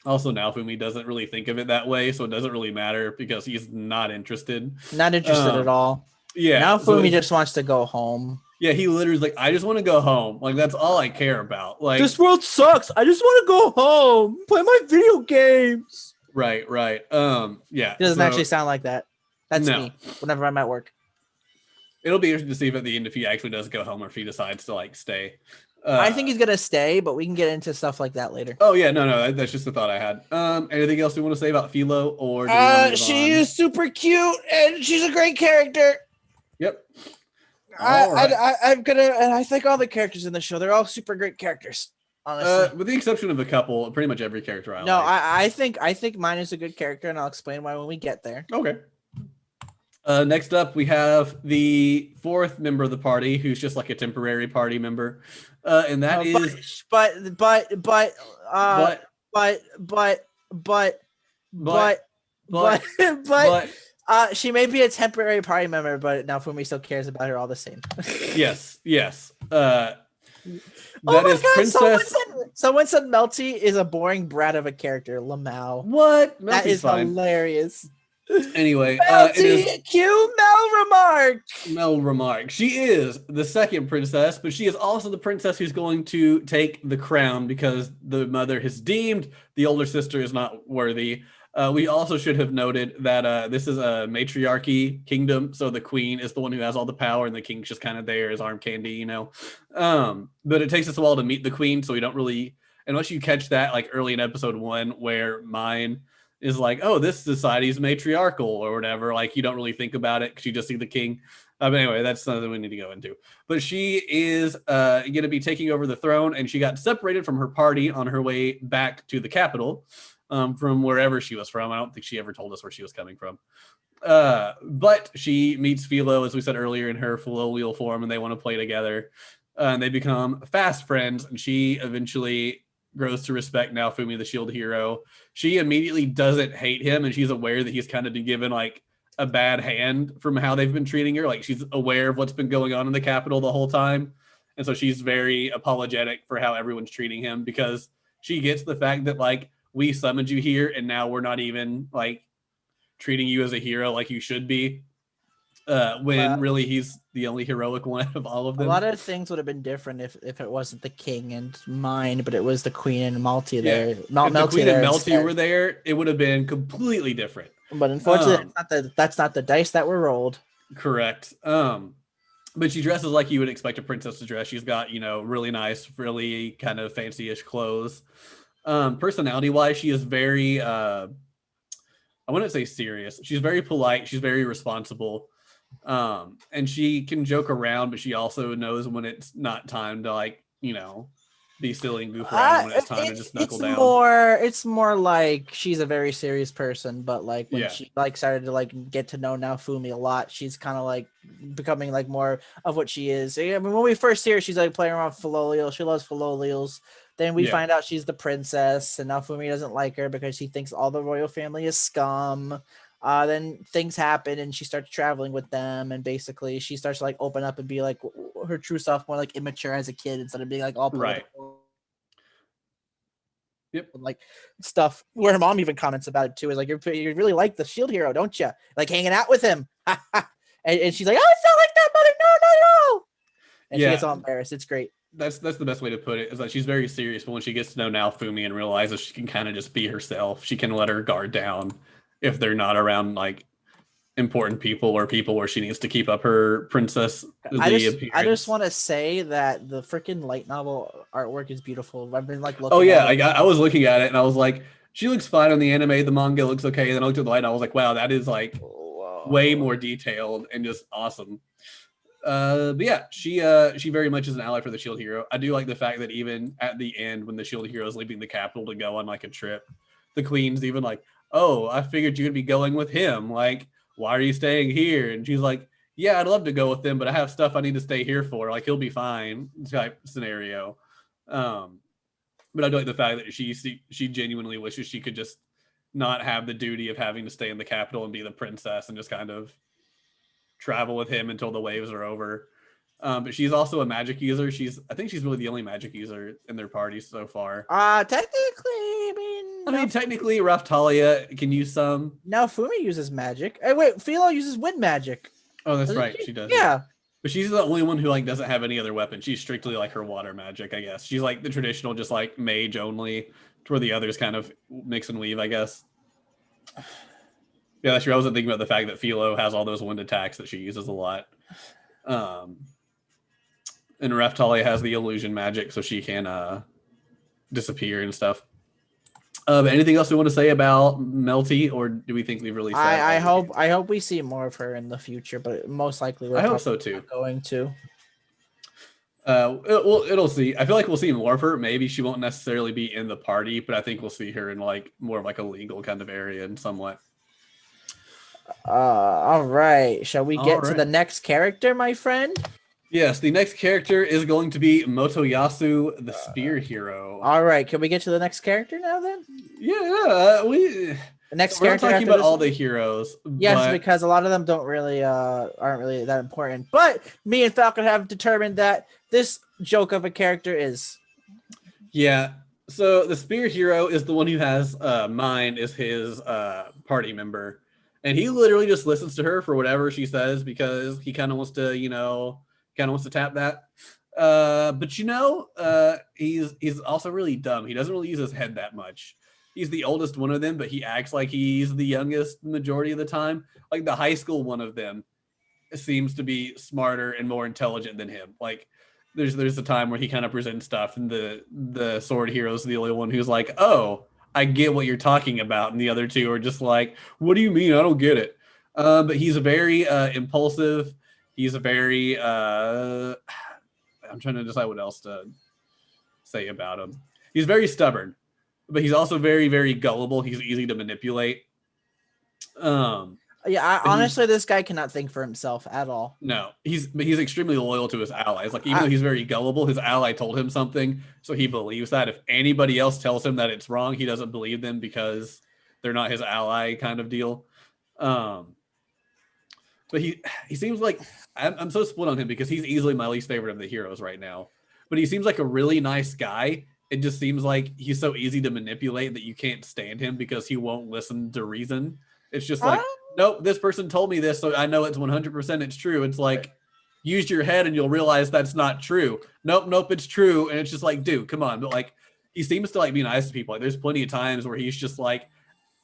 S1: also, Naofumi doesn't really think of it that way, so it doesn't really matter because he's not interested.
S2: Not interested at all.
S1: Yeah.
S2: Naofumi just wants to go home.
S1: Yeah, he literally is like, I just want to go home. Like, that's all I care about. Like,
S2: this world sucks. I just want to go home, play my video games.
S1: Right. Yeah.
S2: It doesn't actually sound like that. That's me whenever I'm at work.
S1: It'll be interesting to see at the end if he actually does go home or if he decides to like stay.
S2: I think he's gonna stay, but we can get into stuff like that later.
S1: Oh yeah, no, that's just the thought I had. Anything else you want to say about Philo, or
S2: she is super cute and she's a great character.
S1: Yep.
S2: I think all the characters in the show, they're all super great characters. Honestly,
S1: with the exception of a couple, pretty much every character I like.
S2: I think mine is a good character, and I'll explain why when we get there.
S1: Okay. Next up, we have the fourth member of the party, who's just like a temporary party member, and that is.
S2: She may be a temporary party member, but Naofumi still cares about her all the same.
S1: Yes. That is Princess.
S2: Someone said Melty is a boring brat of a character. Lamau.
S1: What?
S2: Melty's that is fine. Hilarious.
S1: Anyway,
S2: it is cue
S1: Mel remark. She is the second princess, but she is also the princess who's going to take the crown because the mother has deemed the older sister is not worthy. We also should have noted that this is a matriarchy kingdom, so the queen is the one who has all the power, and the king's just kind of there as arm candy, But it takes us a while to meet the queen, so we don't really, unless you catch that like early in episode 1, where mine is like, oh, this society is matriarchal or whatever. Like, you don't really think about it because you just see the king. But anyway, that's something we need to go into. But she is going to be taking over the throne, and she got separated from her party on her way back to the capital. From wherever she was from. I don't think she ever told us where she was coming from. But she meets Philo, as we said earlier, in her familial form, and they want to play together. And they become fast friends, and she eventually grows to respect Naofumi, the shield hero. She immediately doesn't hate him, and she's aware that he's kind of been given like a bad hand from how they've been treating her. Like, she's aware of what's been going on in the capital the whole time. And so she's very apologetic for how everyone's treating him, because she gets the fact that like, we summoned you here, and now we're not even like treating you as a hero like you should be. When really he's the only heroic one of all of them.
S2: A lot of things would have been different if it wasn't the king and mine, but it was the queen and Melty there. Not
S1: if the queen and Melty were there, it would have been completely different.
S2: But unfortunately, that's not the dice that were rolled.
S1: Correct. But she dresses like you would expect a princess to dress. She's got, really nice, really kind of fancy-ish clothes. Personality wise, she is very I wouldn't say serious. She's very polite, she's very responsible, and she can joke around, but she also knows when it's not time to like be silly and goof around, when it's time to just knuckle down.
S2: It's more like she's a very serious person, but like when she like started to like get to know Naofumi a lot, she's kind of like becoming like more of what she is. I mean, when we first see her, she's like playing around with Filolial. She loves Filolials. Then we find out she's the princess, and Naofumi doesn't like her because he thinks all the royal family is scum. Then things happen, and she starts traveling with them, and basically she starts to like open up and be like her true self, more like immature as a kid instead of being like all political.
S1: Yep.
S2: Like stuff where her mom even comments about it too. Is like, you really like the shield hero, don't you? Like hanging out with him. and she's like, oh, it's not like that, mother. No. And she gets all embarrassed. It's great.
S1: That's the best way to put it, is that she's very serious, but when she gets to know Naofumi and realizes she can kind of just be herself, she can let her guard down if they're not around like important people or people where she needs to keep up her princess.
S2: I just want to say that the freaking light novel artwork is beautiful. I've been like looking.
S1: Oh yeah, I was looking at it and I was like, she looks fine on the anime. The manga looks okay. And then I looked at the light and I was like, wow, that is like way more detailed and just awesome. But yeah, she very much is an ally for the Shield Hero. I do like the fact that even at the end, when the Shield Hero is leaving the capital to go on like a trip, the Queen's even like, "Oh, I figured you'd be going with him. Like, why are you staying here?" And she's like, "Yeah, I'd love to go with him, but I have stuff I need to stay here for. Like, he'll be fine." Type scenario. But I do like the fact that she genuinely wishes she could just not have the duty of having to stay in the capital and be the princess and just kind of travel with him until the waves are over. But she's also a magic user. I think she's really the only magic user in their party so far.
S2: Technically, I
S1: mean, technically, Raftalia can use some.
S2: Naofumi uses magic. Hey, wait, Philo uses wind magic.
S1: Oh, that's right. She does.
S2: Yeah.
S1: But she's the only one who like doesn't have any other weapon. She's strictly like her water magic, I guess. She's like the traditional, just like mage only, to where the others kind of mix and weave, I guess. Yeah, that's true. I wasn't thinking about the fact that Philo has all those wind attacks that she uses a lot. And Raftalia has the illusion magic, so she can disappear and stuff. Anything else we want to say about Melty, or do we think we've really?
S2: I hope we see more of her in the future, but most likely
S1: I hope so too.
S2: Going to.
S1: It'll see. I feel like we'll see more of her. Maybe she won't necessarily be in the party, but I think we'll see her in like more of like a legal kind of area and somewhat.
S2: All right. Shall we get to the next character, my friend?
S1: Yes, the next character is going to be Motoyasu, the spear hero.
S2: All right, can we get to the next character now then?
S1: Yeah,
S2: the next character.
S1: We're talking about all the heroes.
S2: Yes, because a lot of them aren't really that important. But me and Falcon have determined that this joke of a character is.
S1: Yeah. So the spear hero is the one who has Mine as his party member, and he literally just listens to her for whatever she says because he kind of wants to tap that. But he's also really dumb. He doesn't really use his head that much. He's the oldest one of them, but he acts like he's the youngest majority of the time. Like the high school one of them seems to be smarter and more intelligent than him. Like there's a time where he kind of presents stuff and the sword hero is the only one who's like, "Oh, I get what you're talking about." And the other two are just like, "What do you mean? I don't get it." But he's very impulsive. He's a very I'm trying to decide what else to say about him. He's very stubborn, but he's also very, very gullible. He's easy to manipulate.
S2: Honestly, this guy cannot think for himself at all.
S1: No, he's extremely loyal to his allies. Like, even though he's very gullible, his ally told him something, so he believes that. If anybody else tells him that it's wrong, he doesn't believe them because they're not his ally, kind of deal. But he seems like I'm so split on him because he's easily my least favorite of the heroes right now. But he seems like a really nice guy. It just seems like he's so easy to manipulate that you can't stand him because he won't listen to reason. It's just like, nope, this person told me this, so I know it's 100% it's true. It's like, use your head and you'll realize that's not true. Nope, it's true. And it's just like, dude, come on. But like, he seems to like be nice to people. Like, there's plenty of times where he's just like,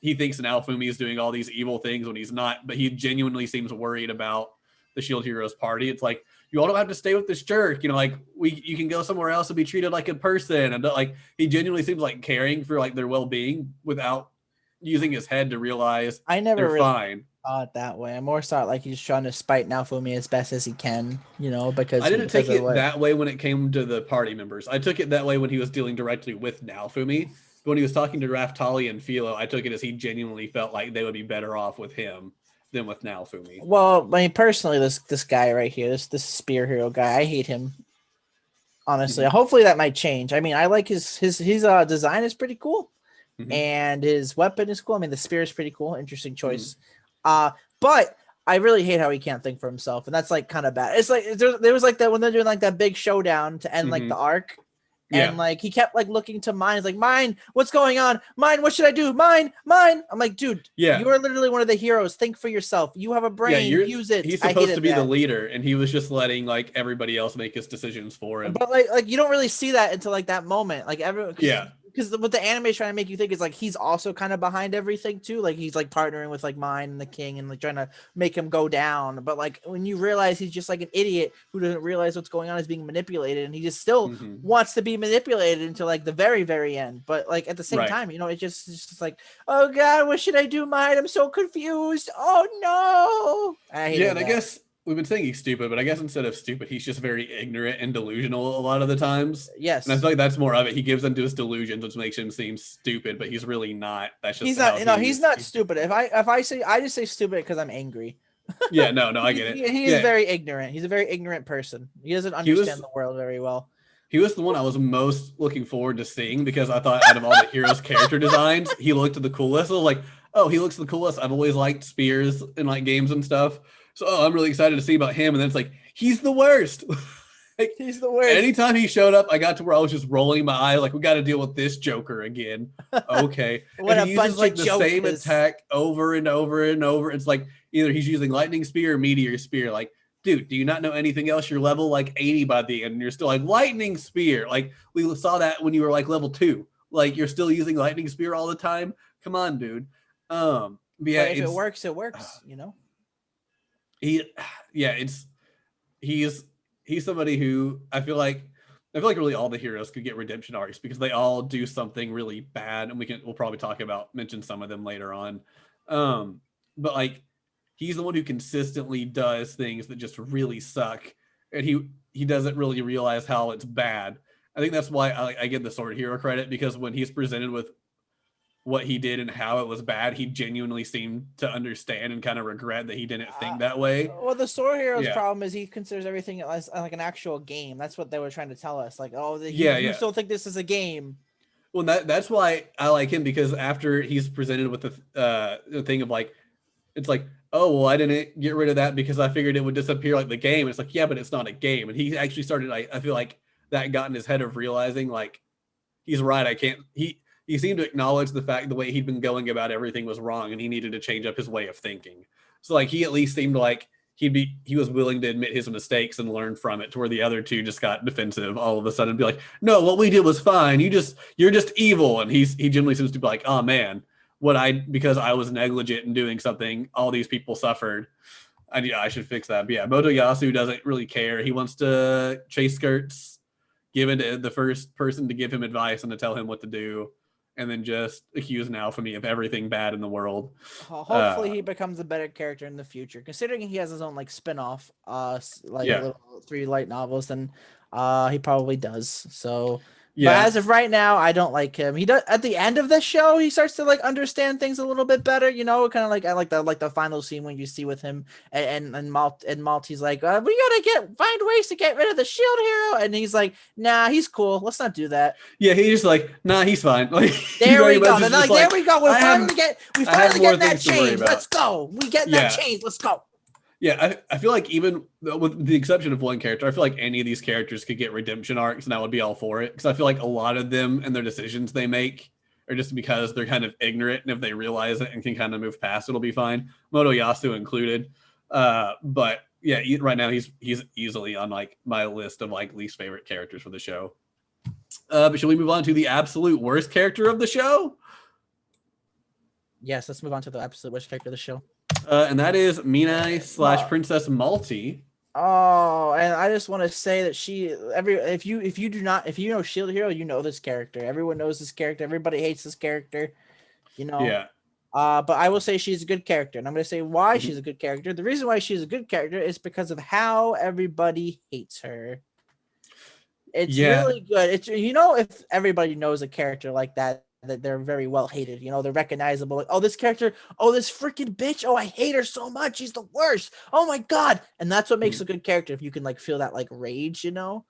S1: he thinks Naofumi is doing all these evil things when he's not, but he genuinely seems worried about the Shield Heroes party. It's like, you all don't have to stay with this jerk. Like you can go somewhere else and be treated like a person. And like, he genuinely seems like caring for like their well-being without using his head to realize
S2: I never
S1: they're
S2: really
S1: fine.
S2: Saw it that way. I more saw it like he's trying to spite Naofumi as best as he can, because
S1: I didn't take it that way when it came to the party members. I took it that way when he was dealing directly with Naofumi. But when he was talking to Raftalia and Philo, I took it as he genuinely felt like they would be better off with him than with Naofumi.
S2: Well, I mean, personally, this guy right here, this spear hero guy, I hate him. Honestly, hopefully that might change. I mean, I like his design is pretty cool. And his weapon is cool. I mean, the spear is pretty cool. Interesting choice. But I really hate how he can't think for himself. And that's like kind of bad. It's like there was like that when they're doing like that big showdown to end like the arc. And like he kept like looking to Mine. He's like, Mine, what's going on? Mine, what should I do? Mine. I'm like, dude, you are literally one of the heroes. Think for yourself. You have a brain. Use it.
S1: He's supposed to be the leader, and he was just letting like everybody else make his decisions for him.
S2: But like you don't really see that until like that moment. Like everyone, because what the anime is trying to make you think is like he's also kind of behind everything too. Like he's like partnering with like Mine and the king and like trying to make him go down. But like when you realize he's just like an idiot who doesn't realize what's going on is being manipulated, and he just still wants to be manipulated until like the very, very end. But like at the same time, it's just like, oh God, what should I do, Mine? I'm so confused. Oh no.
S1: I guess we've been saying he's stupid, but I guess instead of stupid, he's just very ignorant and delusional a lot of the times.
S2: Yes.
S1: And I feel like that's more of it. He gives into his delusions, which makes him seem stupid, but he's really not. That's just
S2: he's not. No, he's not stupid. If I say, I just say stupid because I'm angry.
S1: Yeah, no, I get it.
S2: He is very ignorant. He's a very ignorant person. He doesn't understand the world very well.
S1: He was the one I was most looking forward to seeing because I thought out of all the heroes' character designs, he looked the coolest. I was like, oh, he looks the coolest. I've always liked Spears in like games and stuff. So I'm really excited to see about him. And then it's like, he's the worst. Like,
S2: he's the worst.
S1: Anytime he showed up, I got to where I was just rolling my eye, like, we got to deal with this Joker again. Okay.
S2: What
S1: and he
S2: a bunch
S1: uses like
S2: of
S1: the
S2: jokers.
S1: same attack over and over and over. It's like either he's using lightning spear or meteor spear. Like, dude, do you not know anything else? You're level like 80 by the end, and you're still like lightning spear. Like, we saw that when you were like level 2. Like, you're still using lightning spear all the time. Come on, dude. But yeah,
S2: if it works, it works. You know.
S1: He's somebody who I feel like really all the heroes could get redemption arcs because they all do something really bad, and we'll probably mention some of them later on. But like, he's the one who consistently does things that just really suck, and he doesn't really realize how it's bad. I think that's why I give the sword hero credit, because when he's presented with what he did and how it was bad, he genuinely seemed to understand and kind of regret that he didn't think that way.
S2: Well, the sword hero's problem is he considers everything as like an actual game. That's what they were trying to tell us. Like, you still think this is a game.
S1: Well, that's why I like him, because after he's presented with the thing of like, it's like, oh, well, I didn't get rid of that because I figured it would disappear like the game. It's like, yeah, but it's not a game. And he actually started, I feel like that got in his head of realizing like, he's right. He seemed to acknowledge the fact the way he'd been going about everything was wrong, and he needed to change up his way of thinking. So like, he at least seemed like he was willing to admit his mistakes and learn from it, to where the other two just got defensive all of a sudden and be like, no, what we did was fine. You're just evil. And he generally seems to be like, oh man, because I was negligent in doing something, all these people suffered. I should fix that. But yeah, Motoyasu doesn't really care. He wants to chase skirts, give in to the first person to give him advice and to tell him what to do, and then just accuse Naofumi of everything bad in the world.
S2: Hopefully he becomes a better character in the future, considering he has his own like spin-off little 3 light novels, then he probably does. So yeah. But as of right now, I don't like him. He does at the end of the show, he starts to like understand things a little bit better, you know, kind of like I like the final scene when you see with him and Malty's like, we gotta find ways to get rid of the shield hero, and he's like, nah, he's cool. Let's not do that.
S1: Yeah, he's just like, nah, he's fine. Like,
S2: there we go. Then like, there we go. We finally get that change. Let's go. We get that change. Let's go.
S1: Yeah, I feel like even with the exception of one character, I feel like any of these characters could get redemption arcs, and I would be all for it. Because I feel like a lot of them and their decisions they make are just because they're kind of ignorant, and if they realize it and can kind of move past, it'll be fine. Motoyasu included. But yeah, right now he's easily on like my list of like least favorite characters for the show. But shall we move on to the absolute worst character of the show?
S2: Yes, let's move on to the absolute worst character of the show.
S1: And that is Minai / Princess Malty.
S2: Oh, and I just want to say that if you know Shield Hero, you know this character. Everyone knows this character. Everybody hates this character. You know.
S1: Yeah.
S2: But I will say she's a good character, and I'm going to say why she's a good character. The reason why she's a good character is because of how everybody hates her. It's really good. It's if everybody knows a character like that they're very well hated, they're recognizable. Like, oh, this character, oh, this freaking bitch, oh, I hate her so much, she's the worst, oh my god. And that's what makes a good character, if you can like feel that like rage. No,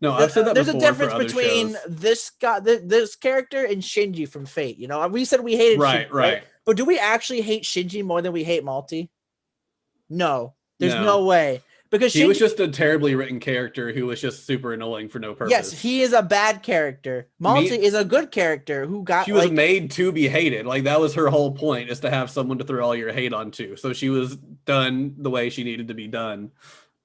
S1: I've said that
S2: there's
S1: before.
S2: A difference between this character and Shinji from Fate. We said we hated Shinji, right? But do we actually hate Shinji more than we hate Malty? No, there's no way. Because
S1: he was just a terribly written character who was just super annoying for no purpose.
S2: Yes, he is a bad character. Malty is a good character she
S1: was made to be hated. Like, that was her whole point, is to have someone to throw all your hate onto. So she was done the way she needed to be done.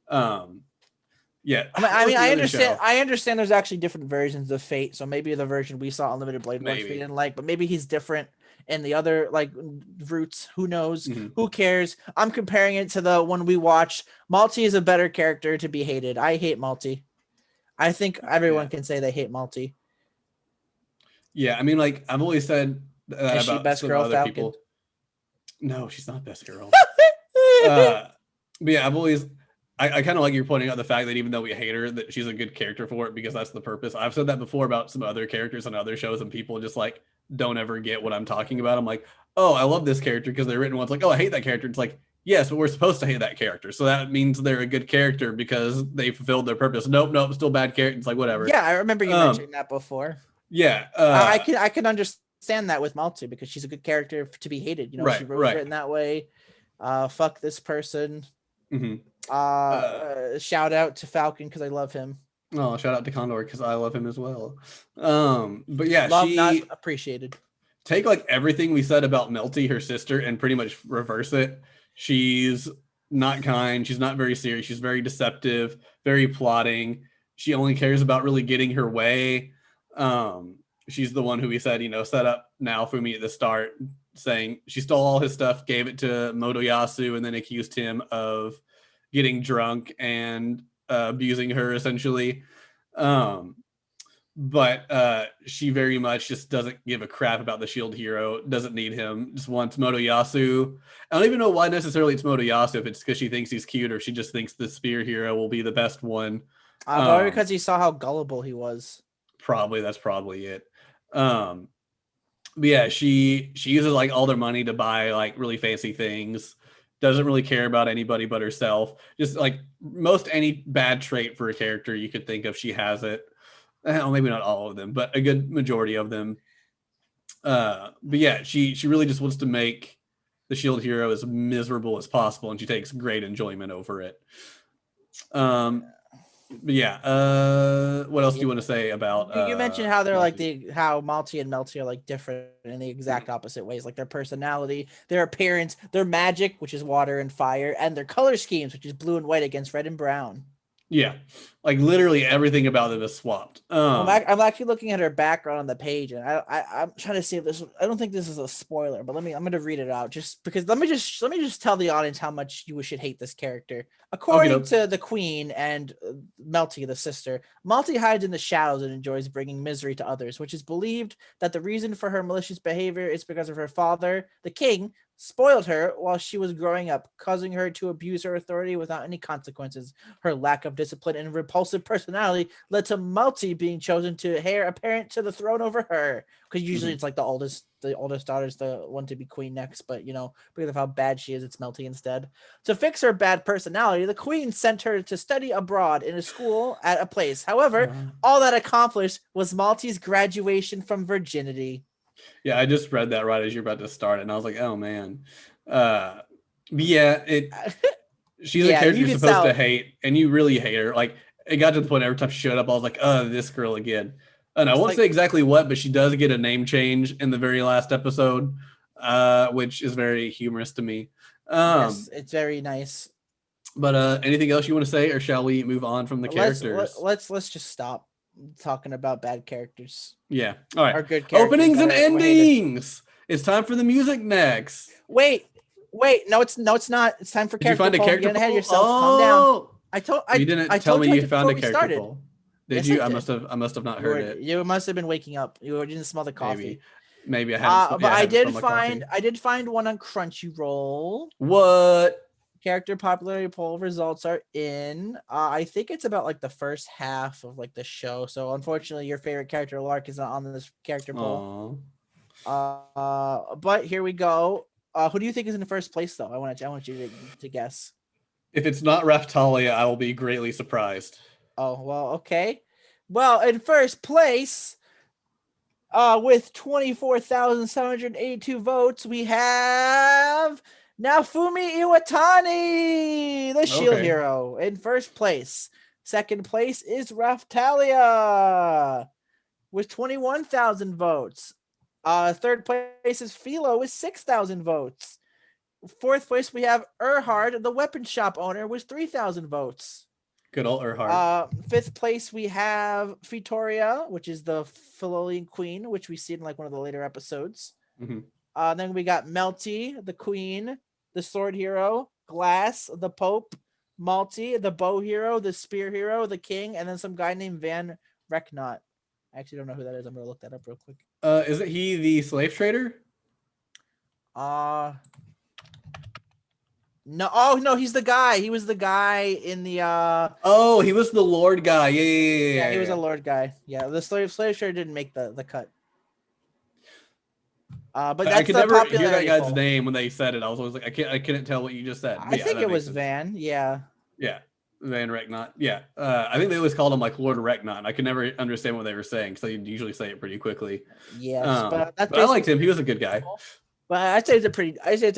S1: Yeah.
S2: I understand. I understand there's actually different versions of Fate. So maybe the version we saw Unlimited Blade Works we didn't like, but maybe he's different in the other like routes. Who knows? Mm-hmm. Who cares? I'm comparing it to the one we watched. Malty is a better character to be hated. I hate Malty. I think everyone can say they hate Malty.
S1: Yeah, I mean, like, I've always said that
S2: is
S1: about
S2: she best girl
S1: other
S2: Falcon?
S1: People. No, she's not best girl. But yeah, I've always I kind of like you're pointing out the fact that even though we hate her, that she's a good character for it because that's the purpose. I've said that before about some other characters on other shows, and people just like don't ever get what I'm talking about. I'm like, oh, I love this character because they're written once. Like, oh, I hate that character. It's like, yes, but we're supposed to hate that character, so that means they're a good character because they fulfilled their purpose. Nope, still bad character. It's like whatever.
S2: Yeah, I remember you mentioning that before.
S1: Yeah,
S2: I can understand that with Malty because she's a good character to be hated. You know, she was written that way. Fuck this person.
S1: Mm-hmm.
S2: Shout out to Falcon because I love him.
S1: Oh, shout out to Condor because I love him as well. But yeah,
S2: love not appreciated.
S1: Take like everything we said about Melty, her sister, and pretty much reverse it. She's not kind. She's not very serious. She's very deceptive, very plotting. She only cares about really getting her way. She's the one who we said, set up Naofumi at the start, saying she stole all his stuff, gave it to Motoyasu, and then accused him of getting drunk and abusing her essentially. But she very much just doesn't give a crap about the shield hero, doesn't need him, just wants Motoyasu. I don't even know why necessarily it's Motoyasu, if it's because she thinks he's cute or she just thinks the spear hero will be the best one.
S2: Probably because he saw how gullible he was.
S1: That's probably it. But yeah, she uses like all their money to buy like really fancy things. Doesn't really care about anybody but herself. Just like most any bad trait for a character you could think of, she has it. Well, maybe not all of them, but a good majority of them. But yeah, she really just wants to make the shield hero as miserable as possible, and she takes great enjoyment over it. But yeah, what else do you want to say about?
S2: You mentioned how they're like how Malty and Melty are like different in the exact opposite ways, like their personality, their appearance, their magic, which is water and fire, and their color schemes, which is blue and white against red and brown.
S1: Yeah, like literally everything about them is swapped.
S2: I'm actually looking at her background on the page, and I'm trying to see if this. I don't think this is a spoiler, but I'm going to read it out just because. Let me just tell the audience how much you should hate this character. According to the Queen and Melty, the sister, Malty hides in the shadows and enjoys bringing misery to others, which is believed that the reason for her malicious behavior is because of her father, the king, spoiled her while she was growing up, causing her to abuse her authority without any consequences. Her lack of discipline and repulsive personality led to Malty being chosen to heir apparent to the throne over her. Because usually it's like the oldest daughter's the one to be queen next, but because of how bad she is, it's Melty instead. To fix her bad personality, the queen sent her to study abroad in a school at a place. However, all that accomplished was Malty's graduation from virginity.
S1: Yeah, I just read that right as you're about to start, and I was like, oh man. Yeah, she's a character you're supposed to hate, and you really hate her. Like, it got to the point every time she showed up, I was like, oh, this girl again. And I won't say exactly what, but she does get a name change in the very last episode, which is very humorous to me.
S2: Yes, it's very nice.
S1: But anything else you want to say, or shall we move on from the characters?
S2: Let's just stop talking about bad characters.
S1: Yeah. All right.
S2: Or good characters.
S1: Openings and endings. It's time for the music next.
S2: Wait. No, it's not. It's time for character.
S1: Did you find a character?
S2: Get ahead of yourself. Calm down.
S1: You didn't tell me you found a character poll. Did you? I must have not heard it.
S2: You must have been waking up. You didn't smell the coffee.
S1: Maybe I hadn't.
S2: But I did find one on Crunchyroll.
S1: What?
S2: Character popularity poll results are in. I think it's about like the first half of like the show. So unfortunately, your favorite character Lark is not on this character poll. But here we go. Who do you think is in the first place though? I want you to guess. If
S1: it's not Raphtalia, I will be greatly surprised.
S2: Oh, well, okay. Well, in first place, with 24,782 votes, we have Naofumi Iwatani, the shield hero, in first place. Second place is Raphtalia with 21,000 votes. Third place is Philo with 6,000 votes. Fourth place, we have Erhard, the weapon shop owner, with 3,000 votes.
S1: Good old Erhard.
S2: Fifth place, we have Fitoria, which is the Philolian queen, which we see in like one of the later episodes.
S1: Mm-hmm.
S2: Then we got Melty, the queen, the sword hero, Glass, the pope, Malty, the bow hero, the spear hero, the king, and then some guy named Van Reknot. I actually don't know who that is. I'm gonna look that up real quick.
S1: Isn't he the slave trader?
S2: No, oh no, he's the guy. He was the guy in the
S1: Oh, he was the Lord guy.
S2: yeah, he was
S1: Yeah.
S2: a Lord guy. Yeah, the slave shirt didn't make the cut. But
S1: I
S2: that's
S1: could
S2: the
S1: never hear that
S2: popularity
S1: gay's
S2: poll.
S1: name when they said it. I was always like, I couldn't tell what you just said. But
S2: I
S1: yeah,
S2: think
S1: that
S2: it
S1: makes
S2: was
S1: sense.
S2: Van. Yeah.
S1: Yeah, Van Reknot. Yeah, I think they always called him like Lord Reknot. I could never understand what they were saying, so they usually say it pretty quickly.
S2: Yes, but that's
S1: But I liked
S2: basically.
S1: him. He was a good guy.
S2: But I'd say it's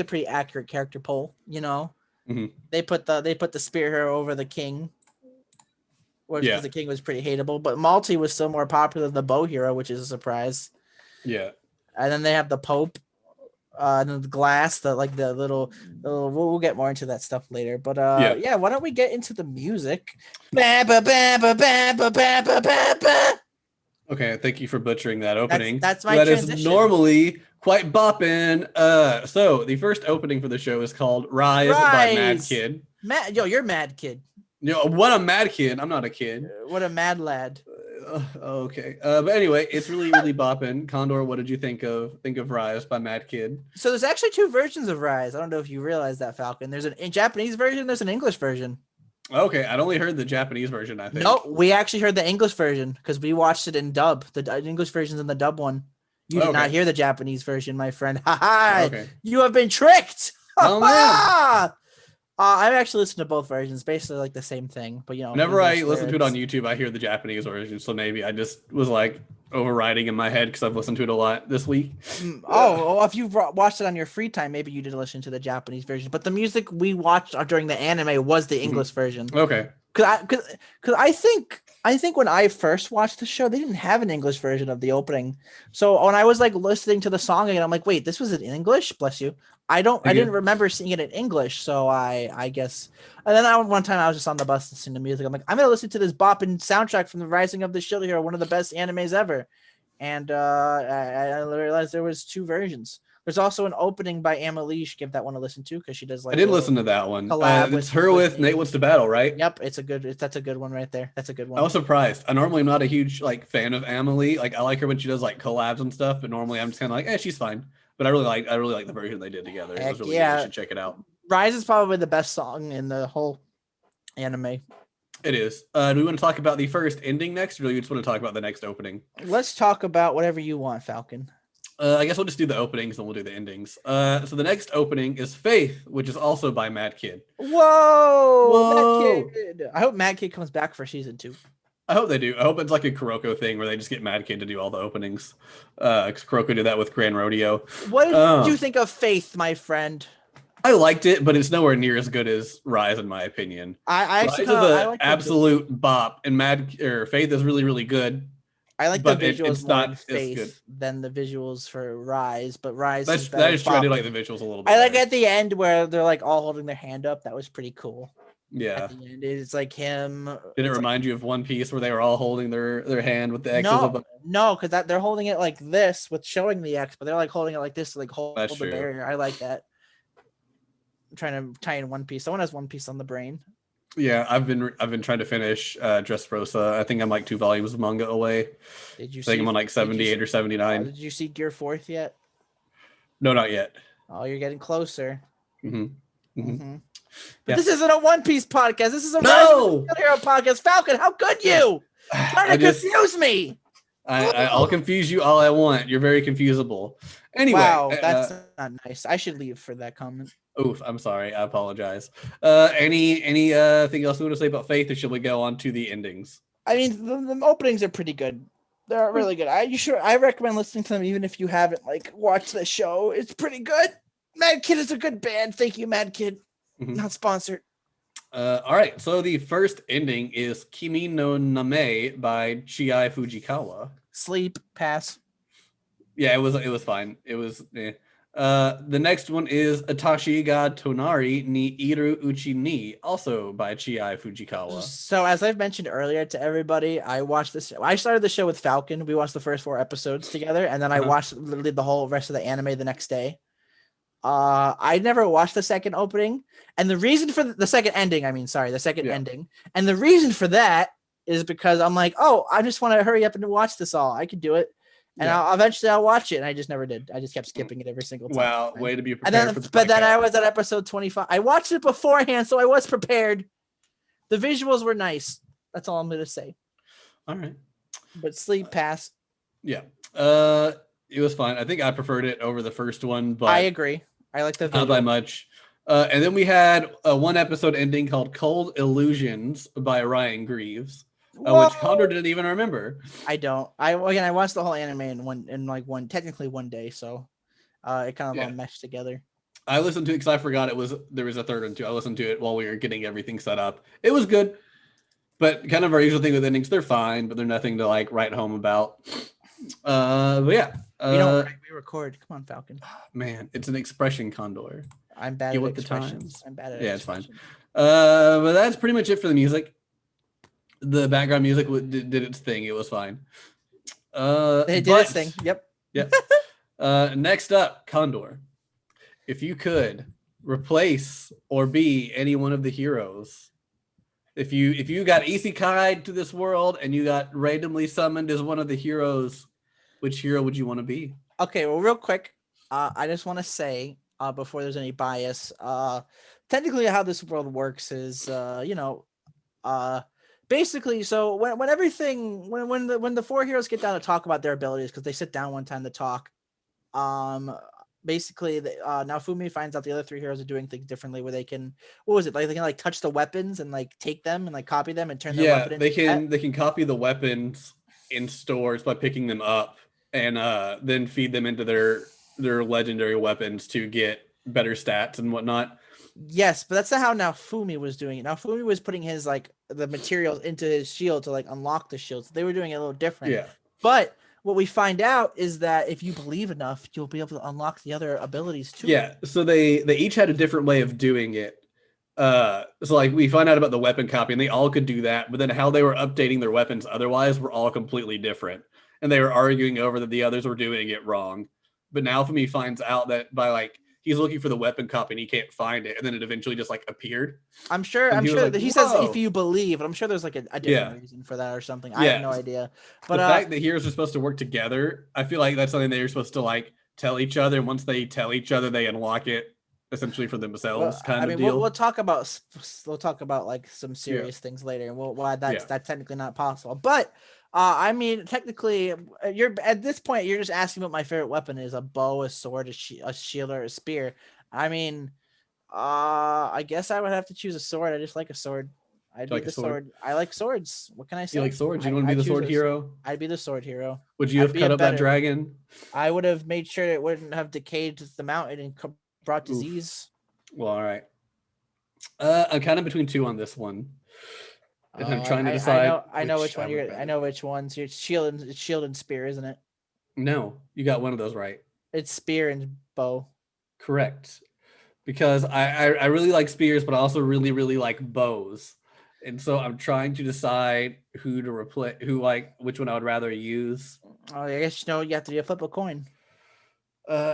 S2: a pretty accurate character poll. You know,
S1: Mhm.
S2: they put the spear hero over the king, because
S1: Yeah,
S2: the king was pretty hateable. But Malty was still more popular than the bow hero, which is a surprise.
S1: yeah.
S2: And then they have the Pope, and then the glass, the little. We'll get more into that stuff later. But
S1: Yeah.
S2: yeah, why don't we get into the music? Ba, ba, ba, ba, ba, ba, ba, ba, ba, ba.
S1: Okay, thank you for butchering that opening.
S2: That's my
S1: That
S2: transition.
S1: is normally quite bopping. So the first opening for the show is called Rise. By Mad Kid.
S2: You're Mad Kid.
S1: What a mad kid. I'm not a kid.
S2: What a mad lad.
S1: Okay. But anyway, it's really, really bopping. Condor, what did you think of Rise by Mad Kid?
S2: So there's actually two versions of Rise. I don't know if you realize that, Falcon. There's a Japanese version, there's an English version.
S1: Okay, I'd only heard the Japanese version, I think.
S2: No, we actually heard the English version because we watched it in dub. The English version's in the dub one. You did not hear the Japanese version, my friend. Ha ha! Okay. You have been tricked.
S1: Oh man!
S2: I've actually listened to both versions, basically like the same thing. But
S1: whenever I listen to it on YouTube, I hear the Japanese version. So maybe I just was like overriding in my head because I've listened to it a lot this week.
S2: Well, if you've watched it on your free time, maybe you did listen to the Japanese version. But the music we watched during the anime was the English version.
S1: Okay.
S2: Because I think when I first watched the show, they didn't have an English version of the opening. So when I was like listening to the song again, I'm like, wait, this was in English? Bless you. I didn't remember seeing it in English, so I guess. And then one time I was just on the bus listening to music. I'm like, I'm gonna listen to this bopping soundtrack from the Rising of the Shield Hero, one of the best animes ever. And I realized there was two versions. There's also an opening by Amelie. Give that one a listen to because she does like.
S1: I did listen to that one. It's her with Nate Wants to Battle, right?
S2: Yep, that's a good one right there. That's a good one.
S1: I was surprised. I normally am not a huge like fan of Amelie. Like I like her when she does like collabs and stuff, but normally I'm just kind of like, she's fine. But I really like the version they did together. It was really good. You should check it out.
S2: Rise is probably the best song in the whole anime.
S1: It is. Do we want to talk about the first ending next, or do you just want to talk about the next opening?
S2: Let's talk about whatever you want, Falcon.
S1: I guess we'll just do the openings and we'll do the endings. So the next opening is Faith, which is also by Mad Kid.
S2: Whoa! Mad Kid. I hope Mad Kid comes back for season 2.
S1: I hope they do. I hope it's like a Kuroko thing where they just get Mad Kid to do all the openings. Because Kuroko did that with Grand Rodeo.
S2: What did you think of Faith, my friend?
S1: I liked it, but it's nowhere near as good as Rise, in my opinion.
S2: I
S1: actually Rise is an absolute bop, and Faith is really, really good.
S2: I like the visuals more in Faith than the visuals for Rise, but Rise
S1: that is true. I do like the visuals a little bit.
S2: I like at the end where they're like all holding their hand up. That was pretty cool.
S1: Yeah.
S2: At the end, it's like him.
S1: Did it remind you of One Piece where they were all holding their hand with the X's above?
S2: No, because they're holding it like this with showing the X, but they're like holding it like this to like hold the barrier. I like that. I'm trying to tie in One Piece. Someone has One Piece on the brain.
S1: Yeah, I've been trying to finish Dressrosa. I think I'm like 2 volumes of manga away.
S2: Did you?
S1: I think I'm on like 78 or 79.
S2: Did you see Gear 4th yet?
S1: No, not yet.
S2: Oh, you're getting closer.
S1: Yeah.
S2: This isn't a One Piece podcast. This is a Hero podcast. Falcon, how could you? Trying to confuse me.
S1: I'll confuse you all I want. You're very confusable. Anyway,
S2: wow, that's not nice. I should leave for that comment.
S1: Oof, I'm sorry. I apologize. Anything else you want to say about Faith, or should we go on to the endings?
S2: I mean, the openings are pretty good. They're really good. I recommend listening to them even if you haven't like watched the show. It's pretty good. Mad Kid is a good band. Thank you, Mad Kid. Not sponsored.
S1: All right. So the first ending is Kimi no Name by Chie Fujikawa.
S2: Sleep, pass.
S1: Yeah, it was fine. It was. The next one is Atashi ga Tonari ni Iru Uchi ni, also by Chie Fujikawa.
S2: So as I've mentioned earlier to everybody, I started the show with Falcon. We watched the first 4 episodes together, and then I watched literally the whole rest of the anime the next day. I never watched the second opening, and the reason for the second ending, ending, and the reason for that is because I'm like, I just want to hurry up and watch this all. I could do it. And eventually I'll watch it, and I just never did. I just kept skipping it every single time.
S1: Wow, way to be prepared for the podcast.
S2: But then I was at episode 25. I watched it beforehand, so I was prepared. The visuals were nice. That's all I'm going to say.
S1: All right.
S2: But sleep pass.
S1: Yeah. It was fine. I think I preferred it over the first one, but
S2: I agree. I like the visual.
S1: Not by much. And then we had a one episode ending called Cold Illusions by Ryan Greaves. Which Condor didn't even remember.
S2: I don't. I watched the whole anime in one day, so it kind of all meshed together.
S1: I listened to it because I forgot there was a third one too. I listened to it while we were getting everything set up. It was good, but kind of our usual thing with endings. They're fine, but they're nothing to like write home about. But yeah,
S2: we record. Come on, Falcon.
S1: Man, it's an expression, Condor.
S2: I'm bad at expressions. I'm bad at
S1: it's fine. But that's pretty much it for the music. The background music did its thing. It was fine.
S2: It did its thing. Yep.
S1: Yeah. Next up, Condor. If you could replace or be any one of the heroes, if you got isekai'd to this world and you got randomly summoned as one of the heroes, which hero would you want to be?
S2: Okay, well, real quick, I just want to say before there's any bias, technically how this world works is, basically, so when the four heroes get down to talk about their abilities, because they sit down one time to talk, basically Naofumi finds out the other three heroes are doing things differently, where they can, they can like touch the weapons and like take them and like copy them and turn their weapon into
S1: they can copy the weapons in stores by picking them up and then feed them into their legendary weapons to get better stats and whatnot.
S2: Yes, but that's not how Naofumi was doing it. Naofumi was putting his like the materials into his shield to like unlock the shield. So they were doing it a little different.
S1: Yeah.
S2: But what we find out is that if you believe enough, you'll be able to unlock the other abilities too.
S1: Yeah. So they each had a different way of doing it. So like we find out about the weapon copy and they all could do that, but then how they were updating their weapons otherwise were all completely different. And they were arguing over that the others were doing it wrong. But Naofumi finds out that by like he's looking for the weapon copy and he can't find it, and then it eventually just like appeared.
S2: I'm sure like, he says if you believe, but I'm sure there's like a different reason for that or something. I have no idea. But
S1: the fact that heroes are supposed to work together, I feel like that's something they're supposed to like tell each other. And once they tell each other, they unlock it essentially for themselves. Deal.
S2: We'll talk about like some serious things later, and why that's technically not possible. But I mean, technically, you're at this point, you're just asking what my favorite weapon is: a bow, a sword, a shield, or a spear. I mean, I guess I would have to choose a sword. I just like a sword. I'd be the sword. I like swords. What can I say?
S1: You like swords? You want to be the sword hero?
S2: I'd be the sword hero.
S1: Would you have cut up that dragon?
S2: I would have made sure it wouldn't have decayed to the mountain and brought disease.
S1: Well, all right. I'm kind of between two on this one. And I'm trying to decide.
S2: I know which one you're. I know which one's your shield and spear, isn't it?
S1: No, you got one of those right.
S2: It's spear and bow.
S1: Correct. Because I really like spears, but I also really, really like bows. And so I'm trying to decide who to replace, which one I would rather use.
S2: Oh, I guess you have to flip a coin.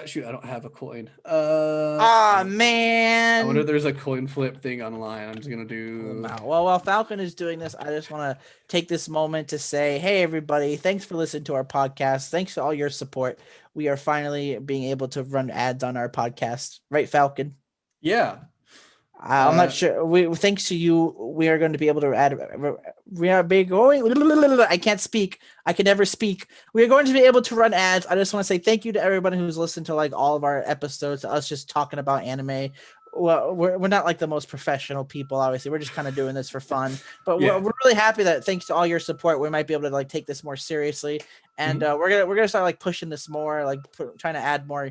S1: Shoot, I don't have a coin.
S2: Man.
S1: I wonder if there's a coin flip thing online. I'm just gonna do.
S2: Well, while Falcon is doing this, I just want to take this moment to say, hey, everybody, thanks for listening to our podcast. Thanks for all your support. We are finally being able to run ads on our podcast, right, Falcon?
S1: Yeah.
S2: I'm not sure. Thanks to you, we are going to be able to add. We are going. I can't speak. I can never speak. We are going to be able to run ads. I just want to say thank you to everybody who's listened to like all of our episodes. Us just talking about anime. Well, we're not like the most professional people. Obviously, we're just kind of doing this for fun. But we're really happy that thanks to all your support, we might be able to like take this more seriously. And we're gonna start like pushing this more, like trying to add more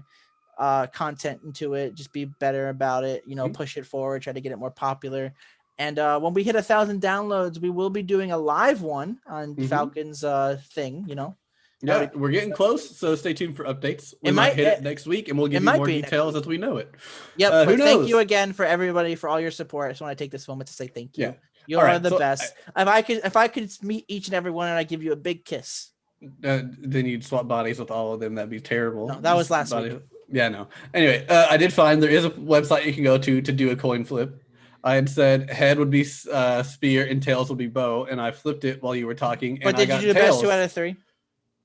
S2: content into it, just be better about it, push it forward, try to get it more popular. And when we hit 1,000 downloads, we will be doing a live one on Falcon's thing.
S1: Yeah, we're getting close, so stay tuned for updates. We might hit it next week, and we'll give you more details as we know it.
S2: Yep. Who knows? Thank you again for everybody for all your support. I just want to take this moment to say thank you. Yeah. You are the best. If I could meet each and every one and I give you a big kiss,
S1: then you'd swap bodies with all of them. That'd be terrible.
S2: No, that was last week.
S1: Yeah, no. Anyway, I did find there is a website you can go to do a coin flip. I had said head would be spear and tails would be bow, and I flipped it while you were talking.
S2: But did you do the best 2 out of 3?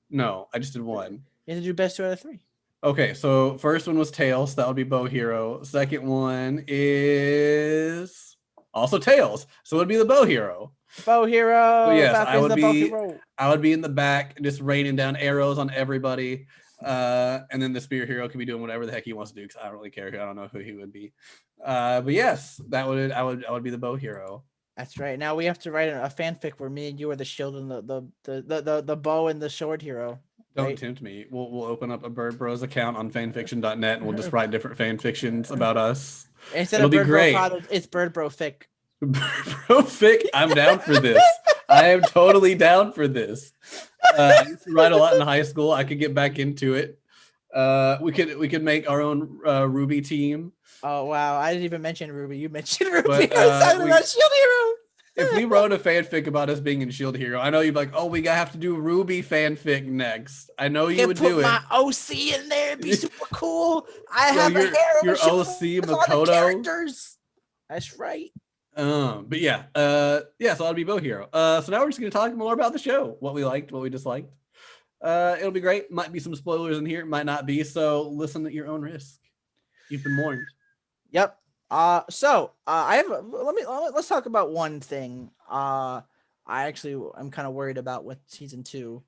S1: No, I just did one.
S2: You have to do best 2 out of 3.
S1: Okay, so first one was Tails. That would be Bow Hero. Second one is also Tails. So it would be the Bow Hero.
S2: Bow Hero.
S1: So yes, I would be in the back just raining down arrows on everybody. And then the Spear Hero could be doing whatever the heck he wants to do because I don't really care. I don't know who he would be. But yes, I would be the Bow Hero.
S2: That's right. Now we have to write a fanfic where me and you are the shield and the bow and the sword hero.
S1: Don't tempt me. We'll open up a Bird Bros account on fanfiction.net and we'll just write different fan fictions about us.
S2: Instead of Bird Bro Pod, it's Bird Bro Fic.
S1: Bird Bro Fic, I'm down for this. I am totally down for this. I used to write a lot in high school. I could get back into it. We could make our own Ruby team.
S2: Oh wow! I didn't even mention Ruby. You mentioned Ruby.
S1: But,
S2: I was talking about Shield Hero.
S1: If we wrote a fanfic about us being in Shield Hero, I know you'd be like, "Oh, we gotta have to do Ruby fanfic next." I know you would do it.
S2: Put my OC in there. It'd be super cool. I have a hair.
S1: Your OC Makoto.
S2: That's right.
S1: But yeah, so that'll be Bow Hero. So now we're just gonna talk more about the show, what we liked, what we disliked. It'll be great. Might be some spoilers in here, might not be. So listen at your own risk. You've been warned.
S2: Yep. Let's talk about one thing. I'm kind of worried about with season 2.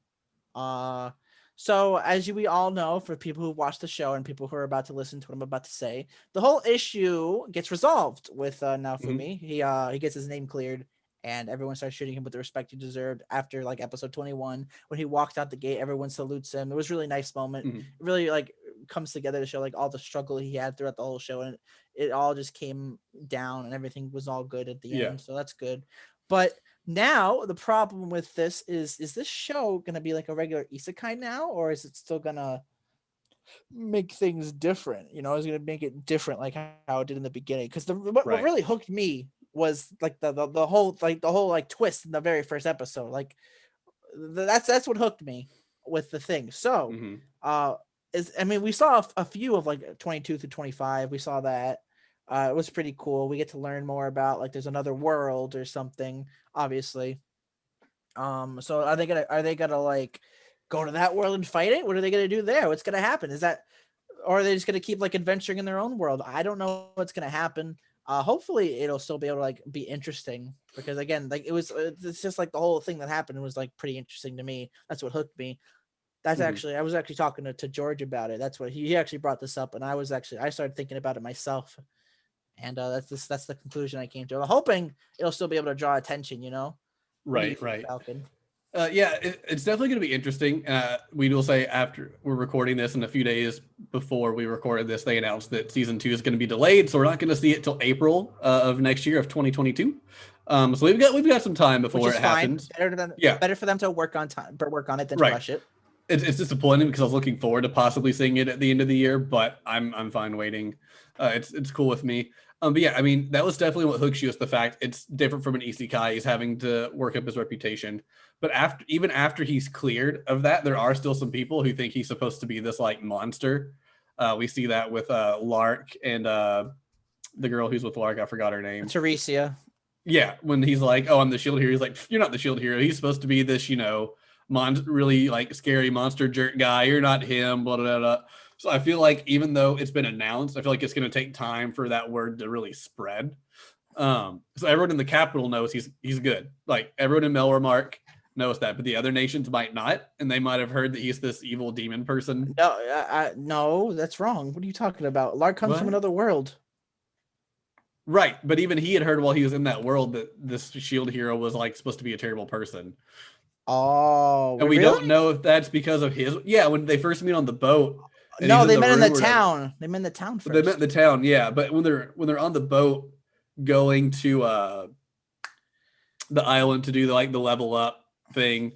S2: So as we all know, for people who watch the show and people who are about to listen to what I'm about to say, the whole issue gets resolved with Naofumi. He gets his name cleared and everyone starts treating him with the respect he deserved after like episode 21. When he walked out the gate, everyone salutes him. It was a really nice moment. It really like comes together to show like all the struggle he had throughout the whole show, and it all just came down and everything was all good at the end. So that's good. But now the problem with this is this show gonna be like a regular isekai now, or is it still gonna make things different? You know, is it gonna make it different like how it did in the beginning? Because what really hooked me was like the whole twist in the very first episode. Like that's what hooked me with the thing. So we saw a few of like 22 through 25. We saw that. It was pretty cool. We get to learn more about like there's another world or something, obviously. So are they gonna like go to that world and fight it? What are they gonna do there? What's gonna happen? Or are they just gonna keep like adventuring in their own world? I don't know what's gonna happen. Hopefully it'll still be able to like be interesting, because again, like it's just like the whole thing that happened was like pretty interesting to me. That's what hooked me. That's actually, I was actually talking to George about it. That's what he actually brought this up, and I started thinking about it myself, and that's the conclusion I came to. I'm hoping it'll still be able to draw attention, you know?
S1: Right.
S2: Falcon.
S1: It's definitely going to be interesting. We will say after we're recording this, and a few days before we recorded this, they announced that season 2 is going to be delayed, so we're not going to see it till April of next year of 2022. So we've got some time before it happens.
S2: Better for them to work on it than to rush it.
S1: It's disappointing because I was looking forward to possibly seeing it at the end of the year, but I'm fine waiting. It's cool with me. But yeah, I mean, that was definitely what hooks you, is the fact it's different from an isekai. He's having to work up his reputation. But even after he's cleared of that, there are still some people who think he's supposed to be this like monster. We see that with Lark and the girl who's with Lark. I forgot her name.
S2: Teresia. Yeah,
S1: when he's like, "Oh, I'm the shield hero," he's like, "You're not the shield hero. He's supposed to be this, really like scary monster jerk guy. You're not him." Blah blah blah. So I feel like even though it's been announced, I feel like it's going to take time for that word to really spread. So everyone in the capital knows he's good. Like everyone in Melromark knows that, but the other nations might not, and they might have heard that he's this evil demon person.
S2: No, that's wrong. What are you talking about? Lark comes from another world.
S1: Right, but even he had heard while he was in that world that this shield hero was like supposed to be a terrible person.
S2: Oh,
S1: and we don't know if that's because of his. Yeah, when they first meet on the boat.
S2: No, they met in the town. They met in the town first.
S1: They met in the town, yeah. But when they're on the boat going to the island to do the level up thing,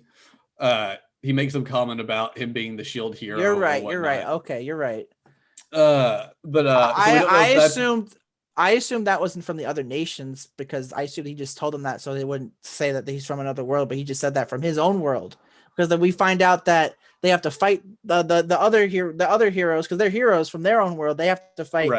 S1: he makes some comment about him being the shield hero.
S2: You're right. Okay, you're right. I assumed that wasn't from the other nations, because I assumed he just told them that so they wouldn't say that he's from another world, but he just said that from his own world. Because then we find out that they have to fight the other heroes, because they're heroes from their own world. They have to fight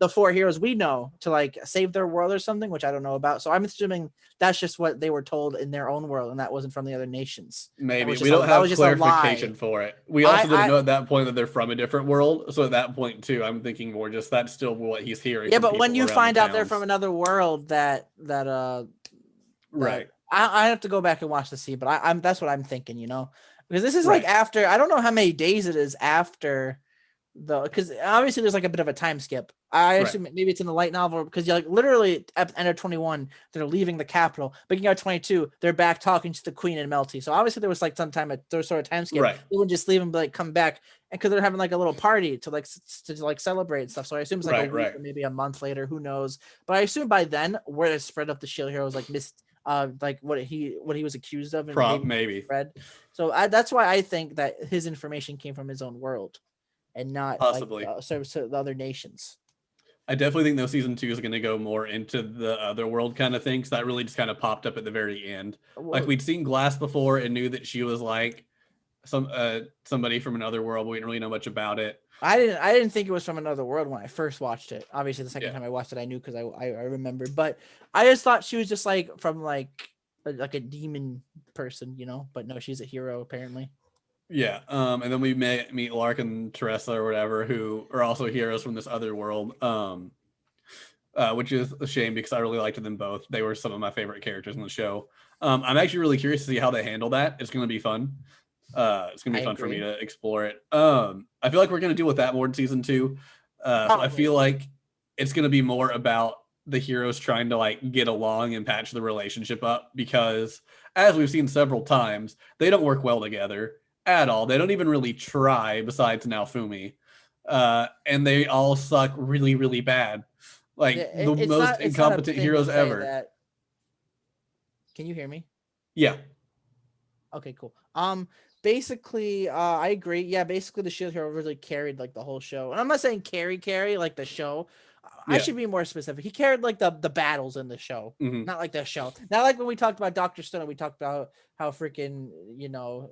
S2: the 4 heroes we know to like save their world or something, which I don't know about. So I'm assuming that's just what they were told in their own world, and that wasn't from the other nations.
S1: Maybe we don't have clarification for it. We also didn't know at that point that they're from a different world. So at that point too, I'm thinking more just that's still what he's hearing.
S2: Yeah, but when you find out they're from another world, right. I have to go back and watch the scene, but I'm that's what I'm thinking, you know, because this is like after, I don't know how many days it is after because obviously there's like a bit of a time skip. I assume maybe it's in the light novel because you're like literally at the end of 21 they're leaving the capital, beginning of 22 they're back talking to the queen and Melty. So obviously there was like some time there's sort of time skip. They wouldn't just leave them, but like come back, and because they're having like a little party to celebrate and stuff. So I assume it's like a week or maybe a month later, who knows. But I assume by then where the spread of the shield heroes like missed like what he was accused of, and maybe spread. So that's why I think that his information came from his own world and not possibly the other nations.
S1: I definitely think though season 2 is going to go more into the other world kind of thing, because that really just kind of popped up at the very end. Like we'd seen Glass before and knew that she was like somebody from another world, but we didn't really know much about it.
S2: I didn't think it was from another world when I first watched it. Obviously the second time I watched it I knew because I remember, but I just thought she was just like from like a demon person, you know, but no, she's a hero apparently.
S1: Yeah, and then we meet Lark and Teresa or whatever, who are also heroes from this other world, which is a shame because I really liked them both. They were some of my favorite characters in the show. I'm actually really curious to see how they handle that. It's going to be fun. It's going to be fun for me to explore it. I feel like we're going to deal with that more in season 2. So I feel like it's going to be more about the heroes trying to like get along and patch the relationship up, because as we've seen several times, they don't work well together at all. They don't even really try, besides Naofumi, and they all suck really, really bad. Like the most incompetent heroes ever.
S2: Can you hear me?
S1: Yeah.
S2: Okay, cool. Basically, I agree. Yeah, basically the shield hero really carried like the whole show. And I'm not saying carry like the show. I should be more specific. He carried like the battles in the show, not like the show. Not like when we talked about Dr. Stone, we talked about how freaking, you know,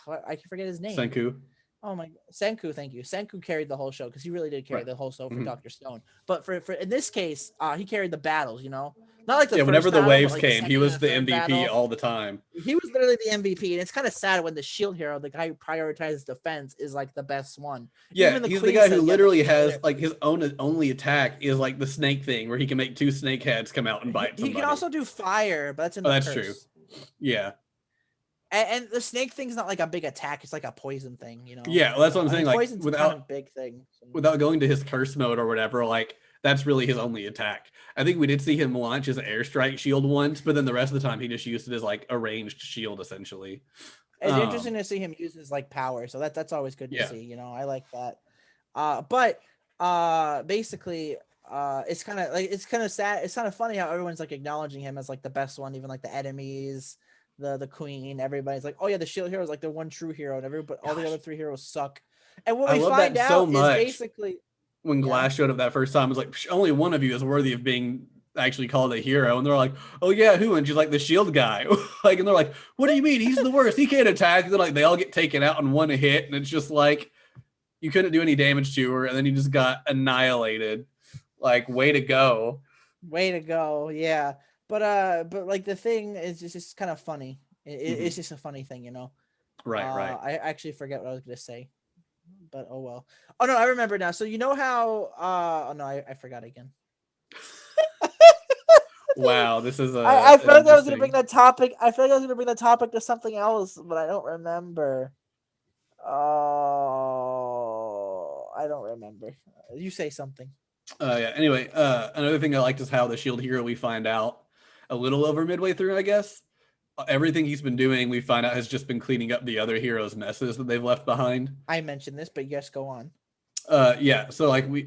S2: I can forget his name.
S1: Senku.
S2: Oh my, Senku, thank you. Senku carried the whole show because he really did carry the whole show for Dr. Stone. But for in this case, he carried the battles, you know? Not like the first
S1: whenever the
S2: battle,
S1: waves
S2: like
S1: came, he was the MVP
S2: battle.
S1: all the time.
S2: He was literally the MVP, and it's kind of sad when the shield hero, the guy who prioritizes defense, is like the best one.
S1: Yeah, he's the guy who literally has like his only attack is like the snake thing, where he can make 2 snake heads come out and bite somebody.
S2: He can also do fire, but that's in the
S1: that's
S2: curse.
S1: True. Yeah.
S2: And the snake thing's not like a big attack; it's like a poison thing, you know.
S1: Yeah, well, that's what I'm saying. Like without
S2: kind of big thing,
S1: without going to his curse mode or whatever, like that's really his only attack. I think we did see him launch his airstrike shield once, but then the rest of the time he just used it as like a ranged shield essentially.
S2: It's interesting to see him use his like power, so that's always good to see. You know, I like that. But basically, it's kind of sad. It's kind of funny how everyone's like acknowledging him as like the best one, even like the enemies. The queen, everybody's like, oh yeah, the shield hero is like the one true hero, and everybody, but all the other 3 heroes suck. And what we find out is basically
S1: when Glass showed up that first time, it was like only one of you is worthy of being actually called a hero, and they're like, oh yeah, who? And she's like, the shield guy. Like, and they're like, what do you mean? He's the worst. He can't attack. They're like, they all get taken out in one hit, and it's just like you couldn't do any damage to her, and then you just got annihilated. Like, way to go.
S2: Yeah. But like the thing is just kind of funny. It's just a funny thing, you know.
S1: Right.
S2: I actually forget what I was gonna say, but oh well. Oh no, I remember now. So you know how? Oh no, I forgot again.
S1: Wow, this is
S2: I feel like I was gonna bring that topic. I feel like I was gonna bring the topic to something else, but I don't remember. Oh, I don't remember. You say something.
S1: Yeah. Anyway, another thing I liked is how the shield hero we find out a little over midway through, I guess. Everything he's been doing, we find out, has just been cleaning up the other heroes' messes that they've left behind.
S2: I mentioned this, but yes, go on.
S1: Yeah. So like we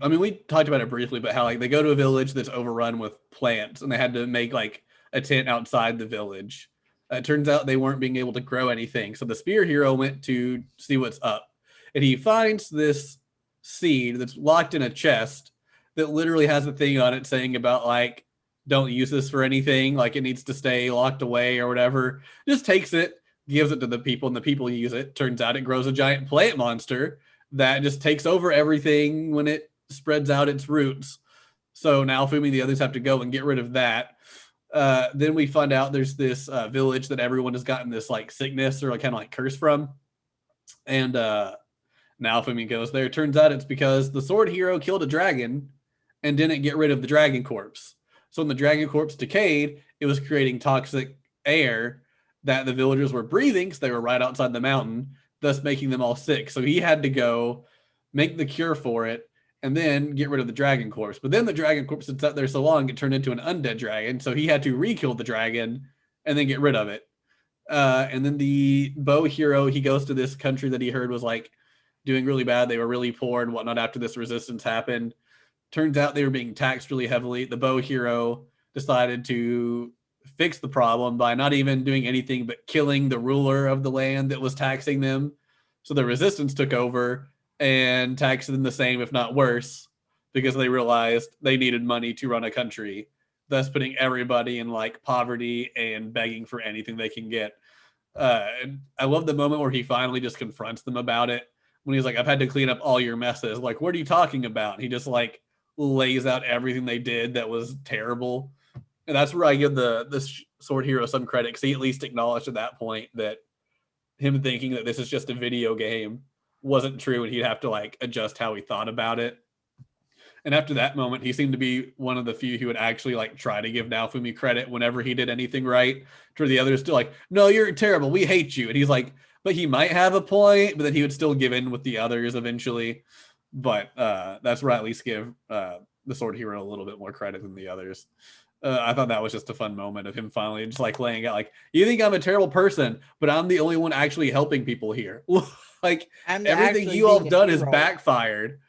S1: talked about it briefly, but how like they go to a village that's overrun with plants, and they had to make like a tent outside the village. It turns out they weren't being able to grow anything, so the spear hero went to see what's up, and he finds this seed that's locked in a chest that literally has a thing on it saying about like, don't use this for anything, like it needs to stay locked away or whatever. Just takes it, gives it to the people, and the people use it. Turns out it grows a giant plant monster that just takes over everything when it spreads out its roots. So Naofumi and the others have to go and get rid of that. Then we find out there's this village that everyone has gotten this like sickness or like kind of like curse from, and Naofumi goes there. Turns out it's because the sword hero killed a dragon and didn't get rid of the dragon corpse. So when the dragon corpse decayed, it was creating toxic air that the villagers were breathing because they were right outside the mountain, thus making them all sick. So he had to go make the cure for it and then get rid of the dragon corpse. But then the dragon corpse had sat there so long it turned into an undead dragon. So he had to re-kill the dragon and then get rid of it. And then the bow hero, he goes to this country that he heard was like doing really bad. They were really poor and whatnot after this resistance happened. Turns out they were being taxed really heavily. The bow hero decided to fix the problem by not even doing anything but killing the ruler of the land that was taxing them. So the resistance took over and taxed them the same, if not worse, because they realized they needed money to run a country, thus putting everybody in like poverty and begging for anything they can get. And I love the moment where he finally just confronts them about it when he's like, I've had to clean up all your messes. Like, what are you talking about? And he just like lays out everything they did that was terrible. And that's where I give the sword hero some credit, because he at least acknowledged at that point that him thinking that this is just a video game wasn't true, and he'd have to like adjust how he thought about it. And after that moment, he seemed to be one of the few who would actually like try to give Naofumi credit whenever he did anything right. To the others still like, no, you're terrible. We hate you. And he's like, but he might have a point, but then he would still give in with the others eventually. But that's where I at least give the sword hero a little bit more credit than the others. I thought that was just a fun moment of him finally just like laying out like, you think I'm a terrible person, but I'm the only one actually helping people here. Like everything you all have done is backfired.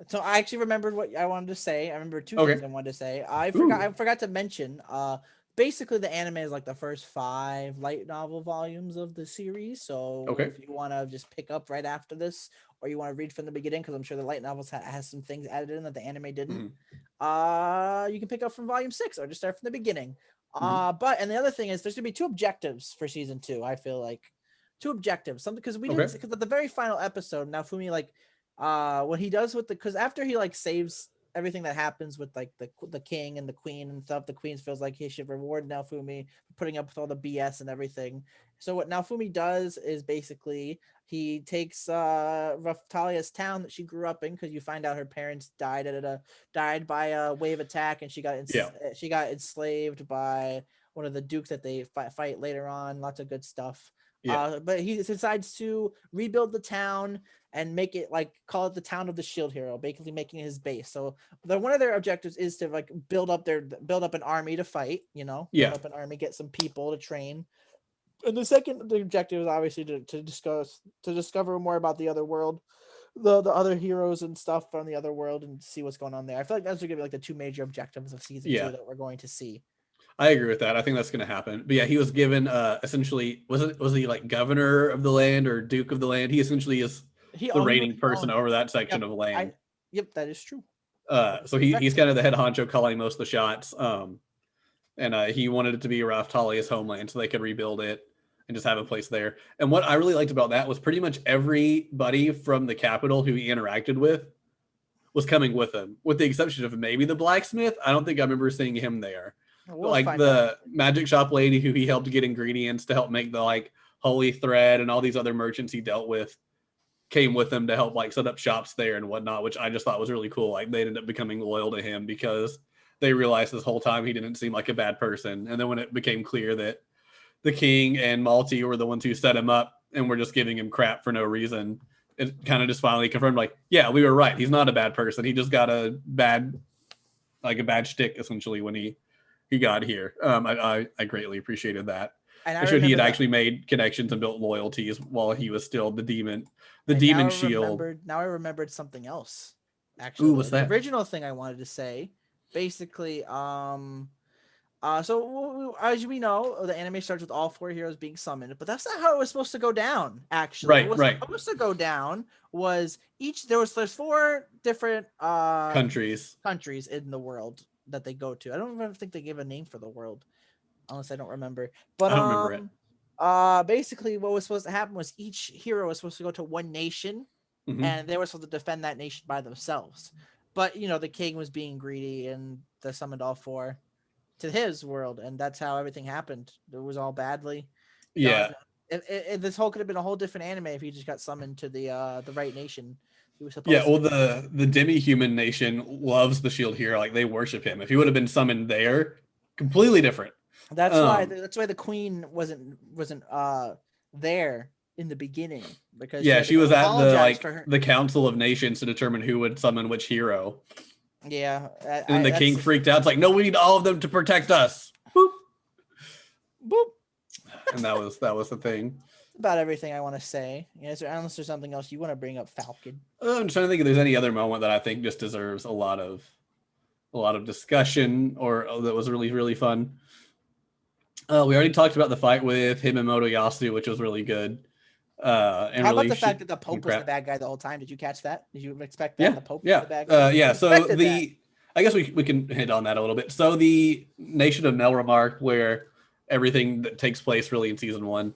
S2: So I actually remembered what I wanted to say. I remember two things I wanted to say. I forgot to mention. Basically the anime is like the first 5 light novel volumes of the series. So if you want to just pick up right after this, or you want to read from the beginning, because I'm sure the light novels has some things added in that the anime didn't. You can pick up from volume 6 or just start from the beginning. But and the other thing is there's gonna be 2 objectives for season 2. I feel like 2 objectives. Something because we didn't, because at the very final episode, Naofumi like what he does with the, because after he like saves everything that happens with like the king and the queen and stuff, the queen feels like he should reward Naofumi for putting up with all the BS and everything. So what Naofumi does is basically he takes Raphtalia's town that she grew up in, because you find out her parents died by a wave attack, and she got enslaved by one of the dukes that they fight later on. Lots of good stuff. But he decides to rebuild the town and make it like, call it the town of the shield hero, basically making it his base. So one of their objectives is to like build up an army to fight, build up an army, get some people to train. And the objective is obviously to discover more about the other world, the other heroes and stuff from the other world, and see what's going on there. I feel like those are gonna be like the 2 major objectives of season 2 that we're going to see.
S1: I agree with that. I think that's going to happen. But yeah, he was given essentially, was he like governor of the land or duke of the land? He essentially is the reigning person over that section of land.
S2: That is true.
S1: So he's kind of the head honcho, calling most of the shots. And he wanted it to be Raphtalia's homeland so they could rebuild it and just have a place there. And what I really liked about that was pretty much everybody from the capital who he interacted with was coming with him, with the exception of maybe the blacksmith. I don't think I remember seeing him there. Like the magic shop lady who he helped get ingredients to help make the like holy thread, and all these other merchants he dealt with came with him to help like set up shops there and whatnot, which I just thought was really cool. Like they ended up becoming loyal to him because they realized this whole time he didn't seem like a bad person. And then when it became clear that the king and Malty were the ones who set him up and were just giving him crap for no reason, it kind of just finally confirmed like, yeah, we were right. He's not a bad person. He just got a bad shtick essentially when he got here. I greatly appreciated that. And I showed he had actually made connections and built loyalties while he was still the demon shield.
S2: Now I remembered something else. Actually,
S1: what's that?
S2: The original thing I wanted to say, basically, so as we know, the anime starts with all 4 heroes being summoned, but that's not how it was supposed to go down. Actually, supposed to go down was there's 4 different countries in the world that they go to. I don't even think they gave a name for the world, unless I don't remember. But
S1: I don't remember it.
S2: Basically what was supposed to happen was each hero was supposed to go to one nation, and they were supposed to defend that nation by themselves. But the king was being greedy and they summoned all four to his world, and that's how everything happened. It was all badly
S1: Yeah.
S2: done. This whole could have been a whole different anime if he just got summoned to the right nation. He was supposed
S1: Yeah, well, the demi-human nation loves the shield hero. Like, they worship him. If he would have been summoned there, completely different.
S2: That's why the queen wasn't there in the beginning, because
S1: she was at the Council of Nations to determine who would summon which hero.
S2: Yeah,
S1: and the king freaked out. It's like, no, we need all of them to protect us. Boop,
S2: boop.
S1: And that was the thing.
S2: About everything I want to say. Unless there's something else you want to bring up, Falcon.
S1: I'm trying to think if there's any other moment that I think just deserves a lot of discussion or that was really, really fun. We already talked about the fight with him and Motoyasu, which was really good. And
S2: how about the fact that the Pope was the bad guy the whole time? Did you catch that? Did you expect that?
S1: Yeah,
S2: the Pope was the bad guy?
S1: So I guess we can hit on that a little bit. So the nation of Melremark, where everything that takes place really in season 1,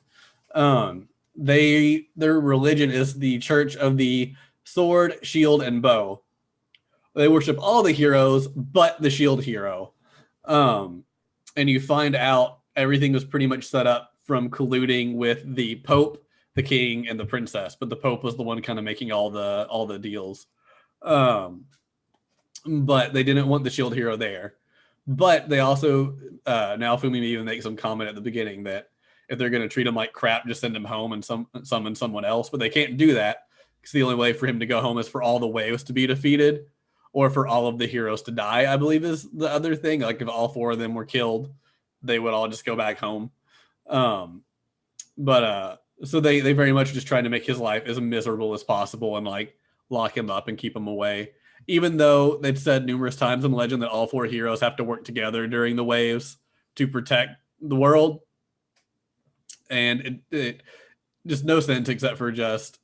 S1: their religion is the Church of the Sword, Shield, and Bow. They worship all the heroes but the shield hero. And you find out everything was pretty much set up from colluding with the Pope, the king, and the princess, but the Pope was the one kind of making all the deals. But they didn't want the shield hero there. But they also Naofumi even makes some comment at the beginning that if they're going to treat him like crap, just send him home and summon someone else. But they can't do that because the only way for him to go home is for all the waves to be defeated or for all of the heroes to die, I believe is the other thing. Like if all 4 of them were killed, they would all just go back home. So they very much just trying to make his life as miserable as possible and like lock him up and keep him away. Even though they've said numerous times in Legend that all 4 heroes have to work together during the waves to protect the world. And it just no sense except for just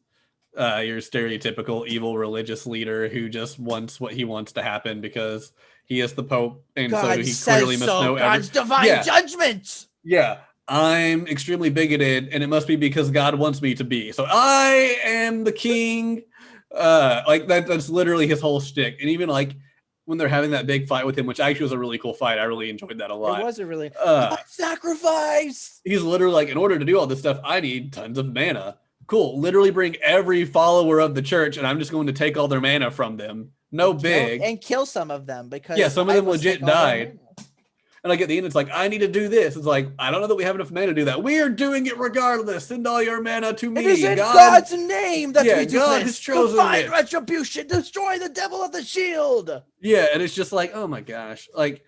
S1: your stereotypical evil religious leader who just wants what he wants to happen because he is the Pope, and
S2: God
S1: so he clearly must know
S2: God's divine judgment.
S1: Yeah, I'm extremely bigoted, and it must be because God wants me to be. So I am the king. Like that's literally his whole shtick. And even like when they're having that big fight with him, which actually was a really cool fight. I really enjoyed that a lot.
S2: It was a really sacrifice.
S1: He's literally like, in order to do all this stuff, I need tons of mana. Cool. Literally bring every follower of the church, and I'm just going to take all their mana from them. And
S2: kill some of them because
S1: some of them legit died. And like at the end, it's like, I need to do this. It's like, I don't know that we have enough mana to do that. We are doing it regardless. Send all your mana to me.
S2: It is in God's name that we do
S1: God
S2: this.
S1: Has chosen
S2: Divine retribution. Destroy the devil of the shield.
S1: Yeah, and it's just like, oh my gosh. Like,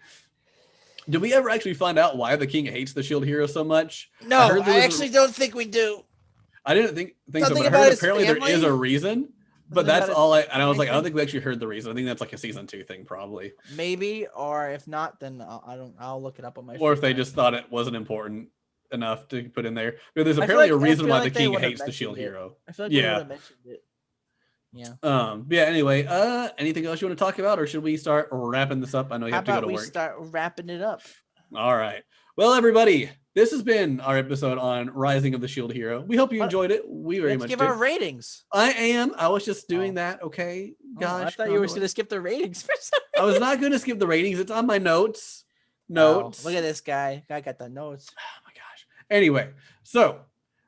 S1: did we ever actually find out why the king hates the shield hero so much?
S2: No, I actually don't think we do.
S1: I didn't think so, but I heard apparently there is a reason. But that's all I was like, I don't think we actually heard the reason. I think that's like a season 2 thing, probably.
S2: Maybe, or if not, then I'll look it up on my phone.
S1: Or if they just thought it wasn't important enough to put in there. But there's apparently a reason why the king hates the shield hero.
S2: I feel like they would have mentioned it.
S1: Yeah. Anyway, anything else you want to talk about, or should we start wrapping this up? I know you have to go to work.
S2: How about we start wrapping it up?
S1: All right. Well, everybody, this has been our episode on Rising of the Shield Hero. We hope you enjoyed it. We very much
S2: give our ratings.
S1: I was just doing that. Okay. Gosh.
S2: I thought you were going to skip the ratings for some reason.
S1: I was not going to skip the ratings. It's on my notes.
S2: Look at this guy. I got the notes.
S1: Oh my gosh. Anyway, so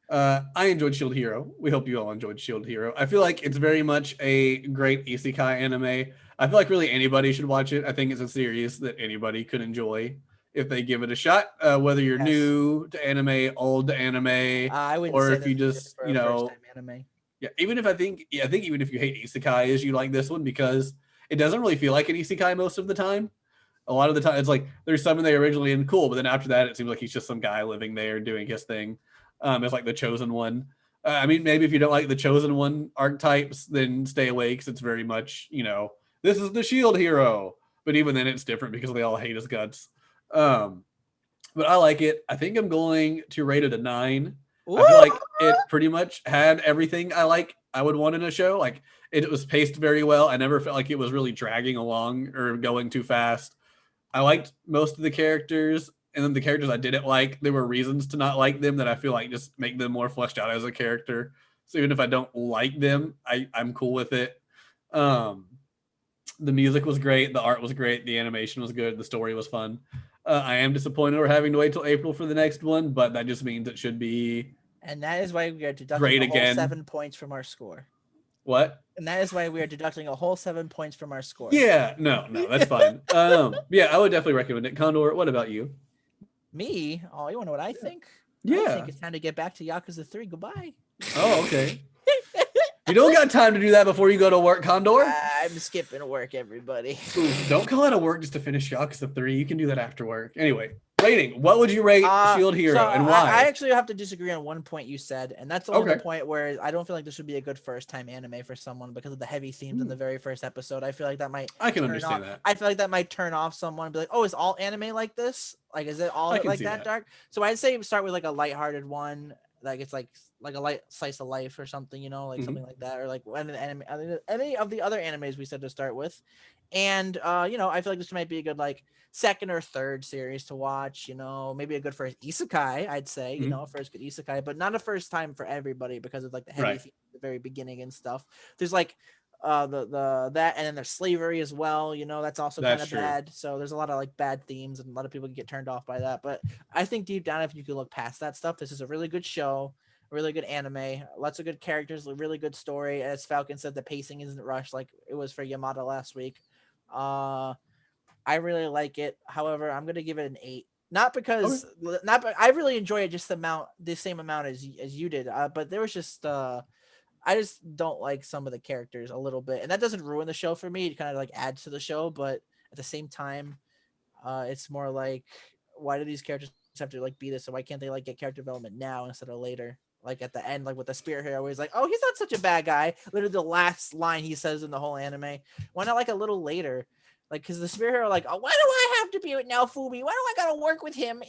S1: I enjoyed Shield Hero. We hope you all enjoyed Shield Hero. I feel like it's very much a great isekai anime. I feel like really anybody should watch it. I think it's a series that anybody could enjoy if they give it a shot, whether you're new to anime, old to anime, or if you just,
S2: anime.
S1: Yeah, even if I think even if you hate isekais, you like this one because it doesn't really feel like an isekai most of the time. A lot of the time, it's like there's some in there originally and cool, but then after that, it seems like he's just some guy living there doing his thing. It's like the Chosen One. I mean, maybe if you don't like the Chosen One archetypes, then stay away because it's very much, this is the shield hero. But even then, it's different because they all hate his guts. But I like it. I think I'm going to rate it a 9. I feel like it pretty much had everything I would want in a show. Like it was paced very well. I never felt like it was really dragging along or going too fast. I liked most of the characters, and then the characters I didn't like, there were reasons to not like them that I feel like just make them more fleshed out as a character. So even if I don't like them, I'm cool with it. The music was great. The art was great. The animation was good. The story was fun. I am disappointed we're having to wait till April for the next one, but that just means it should be.
S2: And that is why we are deducting
S1: Great
S2: a whole
S1: again.
S2: 7 points from our score.
S1: What?
S2: And that is why we are deducting a whole 7 points from our score.
S1: Yeah, no, that's fine. Yeah, I would definitely recommend it. Condor, what about you?
S2: Me? Oh, you want to know what I think?
S1: Yeah.
S2: I think it's time to get back to Yakuza 3. Goodbye.
S1: Oh, okay. You don't got time to do that before you go to work, Condor.
S2: I'm skipping work, everybody.
S1: Ooh, don't call out of work just to finish Yakuza 3. You can do that after work. Anyway, rating. What would you rate Shield Hero and why?
S2: I actually have to disagree on one point you said, and that's only the point where I don't feel like this would be a good first-time anime for someone because of the heavy themes in the very first episode. I feel like that might.
S1: I can understand that.
S2: I feel like that might turn off someone and be like, "Oh, is all anime like this? Like, is it all like that dark?" So I'd say start with like a lighthearted one. Like it's like a light slice of life or something, you know, like something like that, or like any of the other animes we said to start with. And you know, I feel like this might be a good like second or third series to watch, you know, maybe a good first isekai, I'd say, you know, first good isekai, but not a first time for everybody because of like the heavy theme at the very beginning and stuff. There's like the that, and then there's slavery as well, you know, that's also kind of bad. So there's a lot of like bad themes, and a lot of people get turned off by that. But I think deep down, if you could look past that stuff, this is a really good show, a really good anime, lots of good characters, a really good story. As Falcon said, the pacing isn't rushed like it was for Yamada last week. I really like it. However, I'm gonna give it an 8. Not because I really enjoy it just the same amount as you did. But there was just I just don't like some of the characters a little bit, and that doesn't ruin the show for me. It kind of like adds to the show, but at the same time, it's more like, why do these characters have to like be this? So why can't they like get character development now instead of later? Like at the end, like with the Spirit Hero, he's like, oh, he's not such a bad guy. Literally the last line he says in the whole anime. Why not like a little later? Like, because the Spirit Hero, like, oh, why do I have to be with Naofumi? Why do I gotta work with him?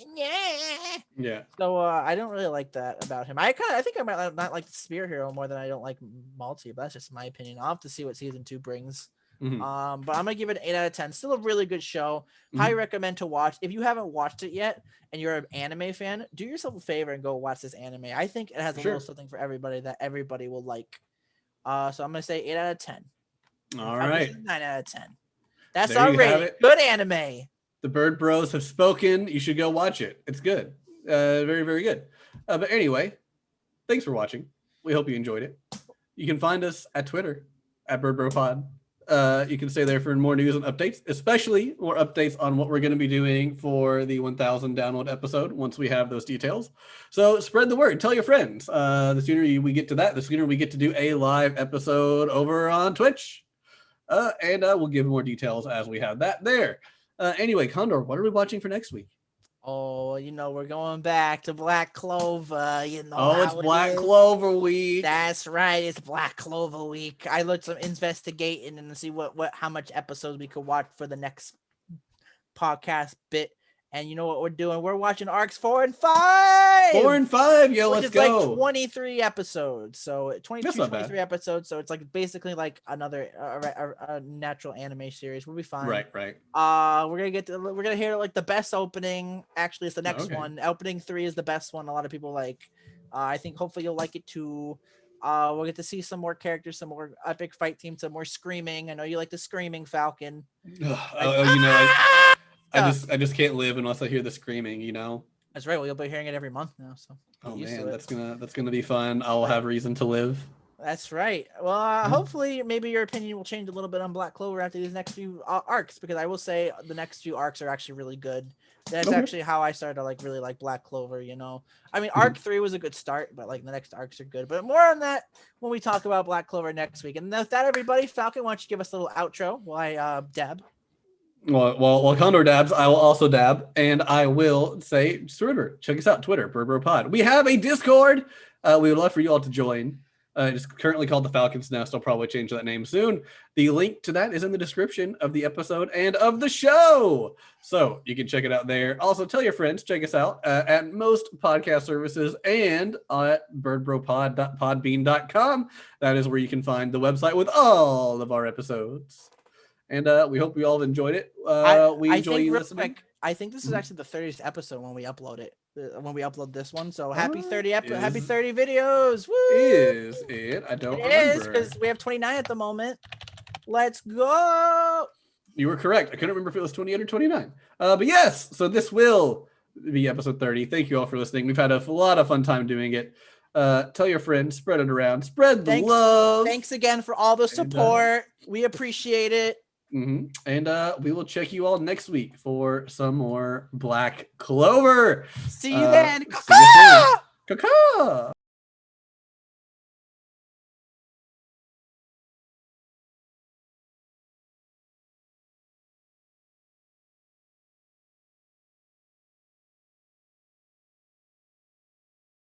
S2: Yeah. So I don't really like that about him. I think I might not like the Spirit Hero more than I don't like Malty, but that's just my opinion. I'll have to see what season 2 brings. But I'm gonna give it an 8 out of 10. Still a really good show. Highly recommend to watch. If you haven't watched it yet and you're an anime fan, do yourself a favor and go watch this anime. I think it has a little something for everybody that everybody will like. So I'm gonna say 8 out of 10.
S1: All right.
S2: 9 out of 10. That's our rating. Good anime.
S1: The Bird Bros have spoken. You should go watch it. It's good. Very, very good. But anyway, thanks for watching. We hope you enjoyed it. You can find us at Twitter at BirdBroPod. You can stay there for more news and updates, especially more updates on what we're going to be doing for the 1000 download episode once we have those details. So spread the word. Tell your friends. The sooner we get to that, the sooner we get to do a live episode over on Twitch. And we'll give more details as we have that there. Anyway, Condor, what are we watching for next week?
S2: Oh, you know, we're going back to Black Clover. You know,
S1: oh, it's Black Clover week.
S2: That's right, it's Black Clover week. I looked some investigating and see how much episodes we could watch for the next podcast bit. And you know what we're doing? We're watching arcs 4 and 5.
S1: 4 and 5, yo, let's go.
S2: Like 23 episodes, so 23 episodes. So it's like basically like another a natural anime series. We'll be fine.
S1: Right.
S2: We're gonna hear like the best opening. Actually, it's the next one. Opening 3 is the best one. A lot of people like. I think hopefully you'll like it too. We'll get to see some more characters, some more epic fight teams, some more screaming. I know you like the screaming, Falcon.
S1: I just can't live unless I hear the screaming, you know.
S2: That's right. Well, you'll be hearing it every month now. So.
S1: Oh man, that's gonna be fun. I'll have reason to live.
S2: That's right. Well, hopefully, maybe your opinion will change a little bit on Black Clover after these next few arcs, because I will say the next few arcs are actually really good. That's actually how I started to really like Black Clover. You know, I mean, arc 3 was a good start, but like the next arcs are good. But more on that when we talk about Black Clover next week. And with that, everybody, Falcon, why don't you give us a little outro while I dab.
S1: Well, while Condor dabs, I will also dab, and I will say, just remember, check us out, Twitter, BirdBroPod. We have a Discord. We would love for you all to join. It's currently called the Falcons Nest. I'll probably change that name soon. The link to that is in the description of the episode and of the show. So you can check it out there. Also, tell your friends, check us out at most podcast services and at birdbropod.podbean.com. That is where you can find the website with all of our episodes. And we hope we all have enjoyed it. We enjoy you listening.
S2: I think this is actually the 30th episode when we upload it. When we upload this one, so happy 30 happy 30 videos. Woo!
S1: Is it? I don't remember.
S2: It is, because we have 29 at the moment. Let's go.
S1: You were correct. I couldn't remember if it was 28 or 29. But yes, so this will be episode 30. Thank you all for listening. We've had a lot of fun time doing it. Tell your friends, spread it around, spread the love.
S2: Thanks again for all the support. We appreciate it.
S1: And we will check you all next week for some more Black Clover.
S2: See you then.
S1: See you soon. Caw-caw!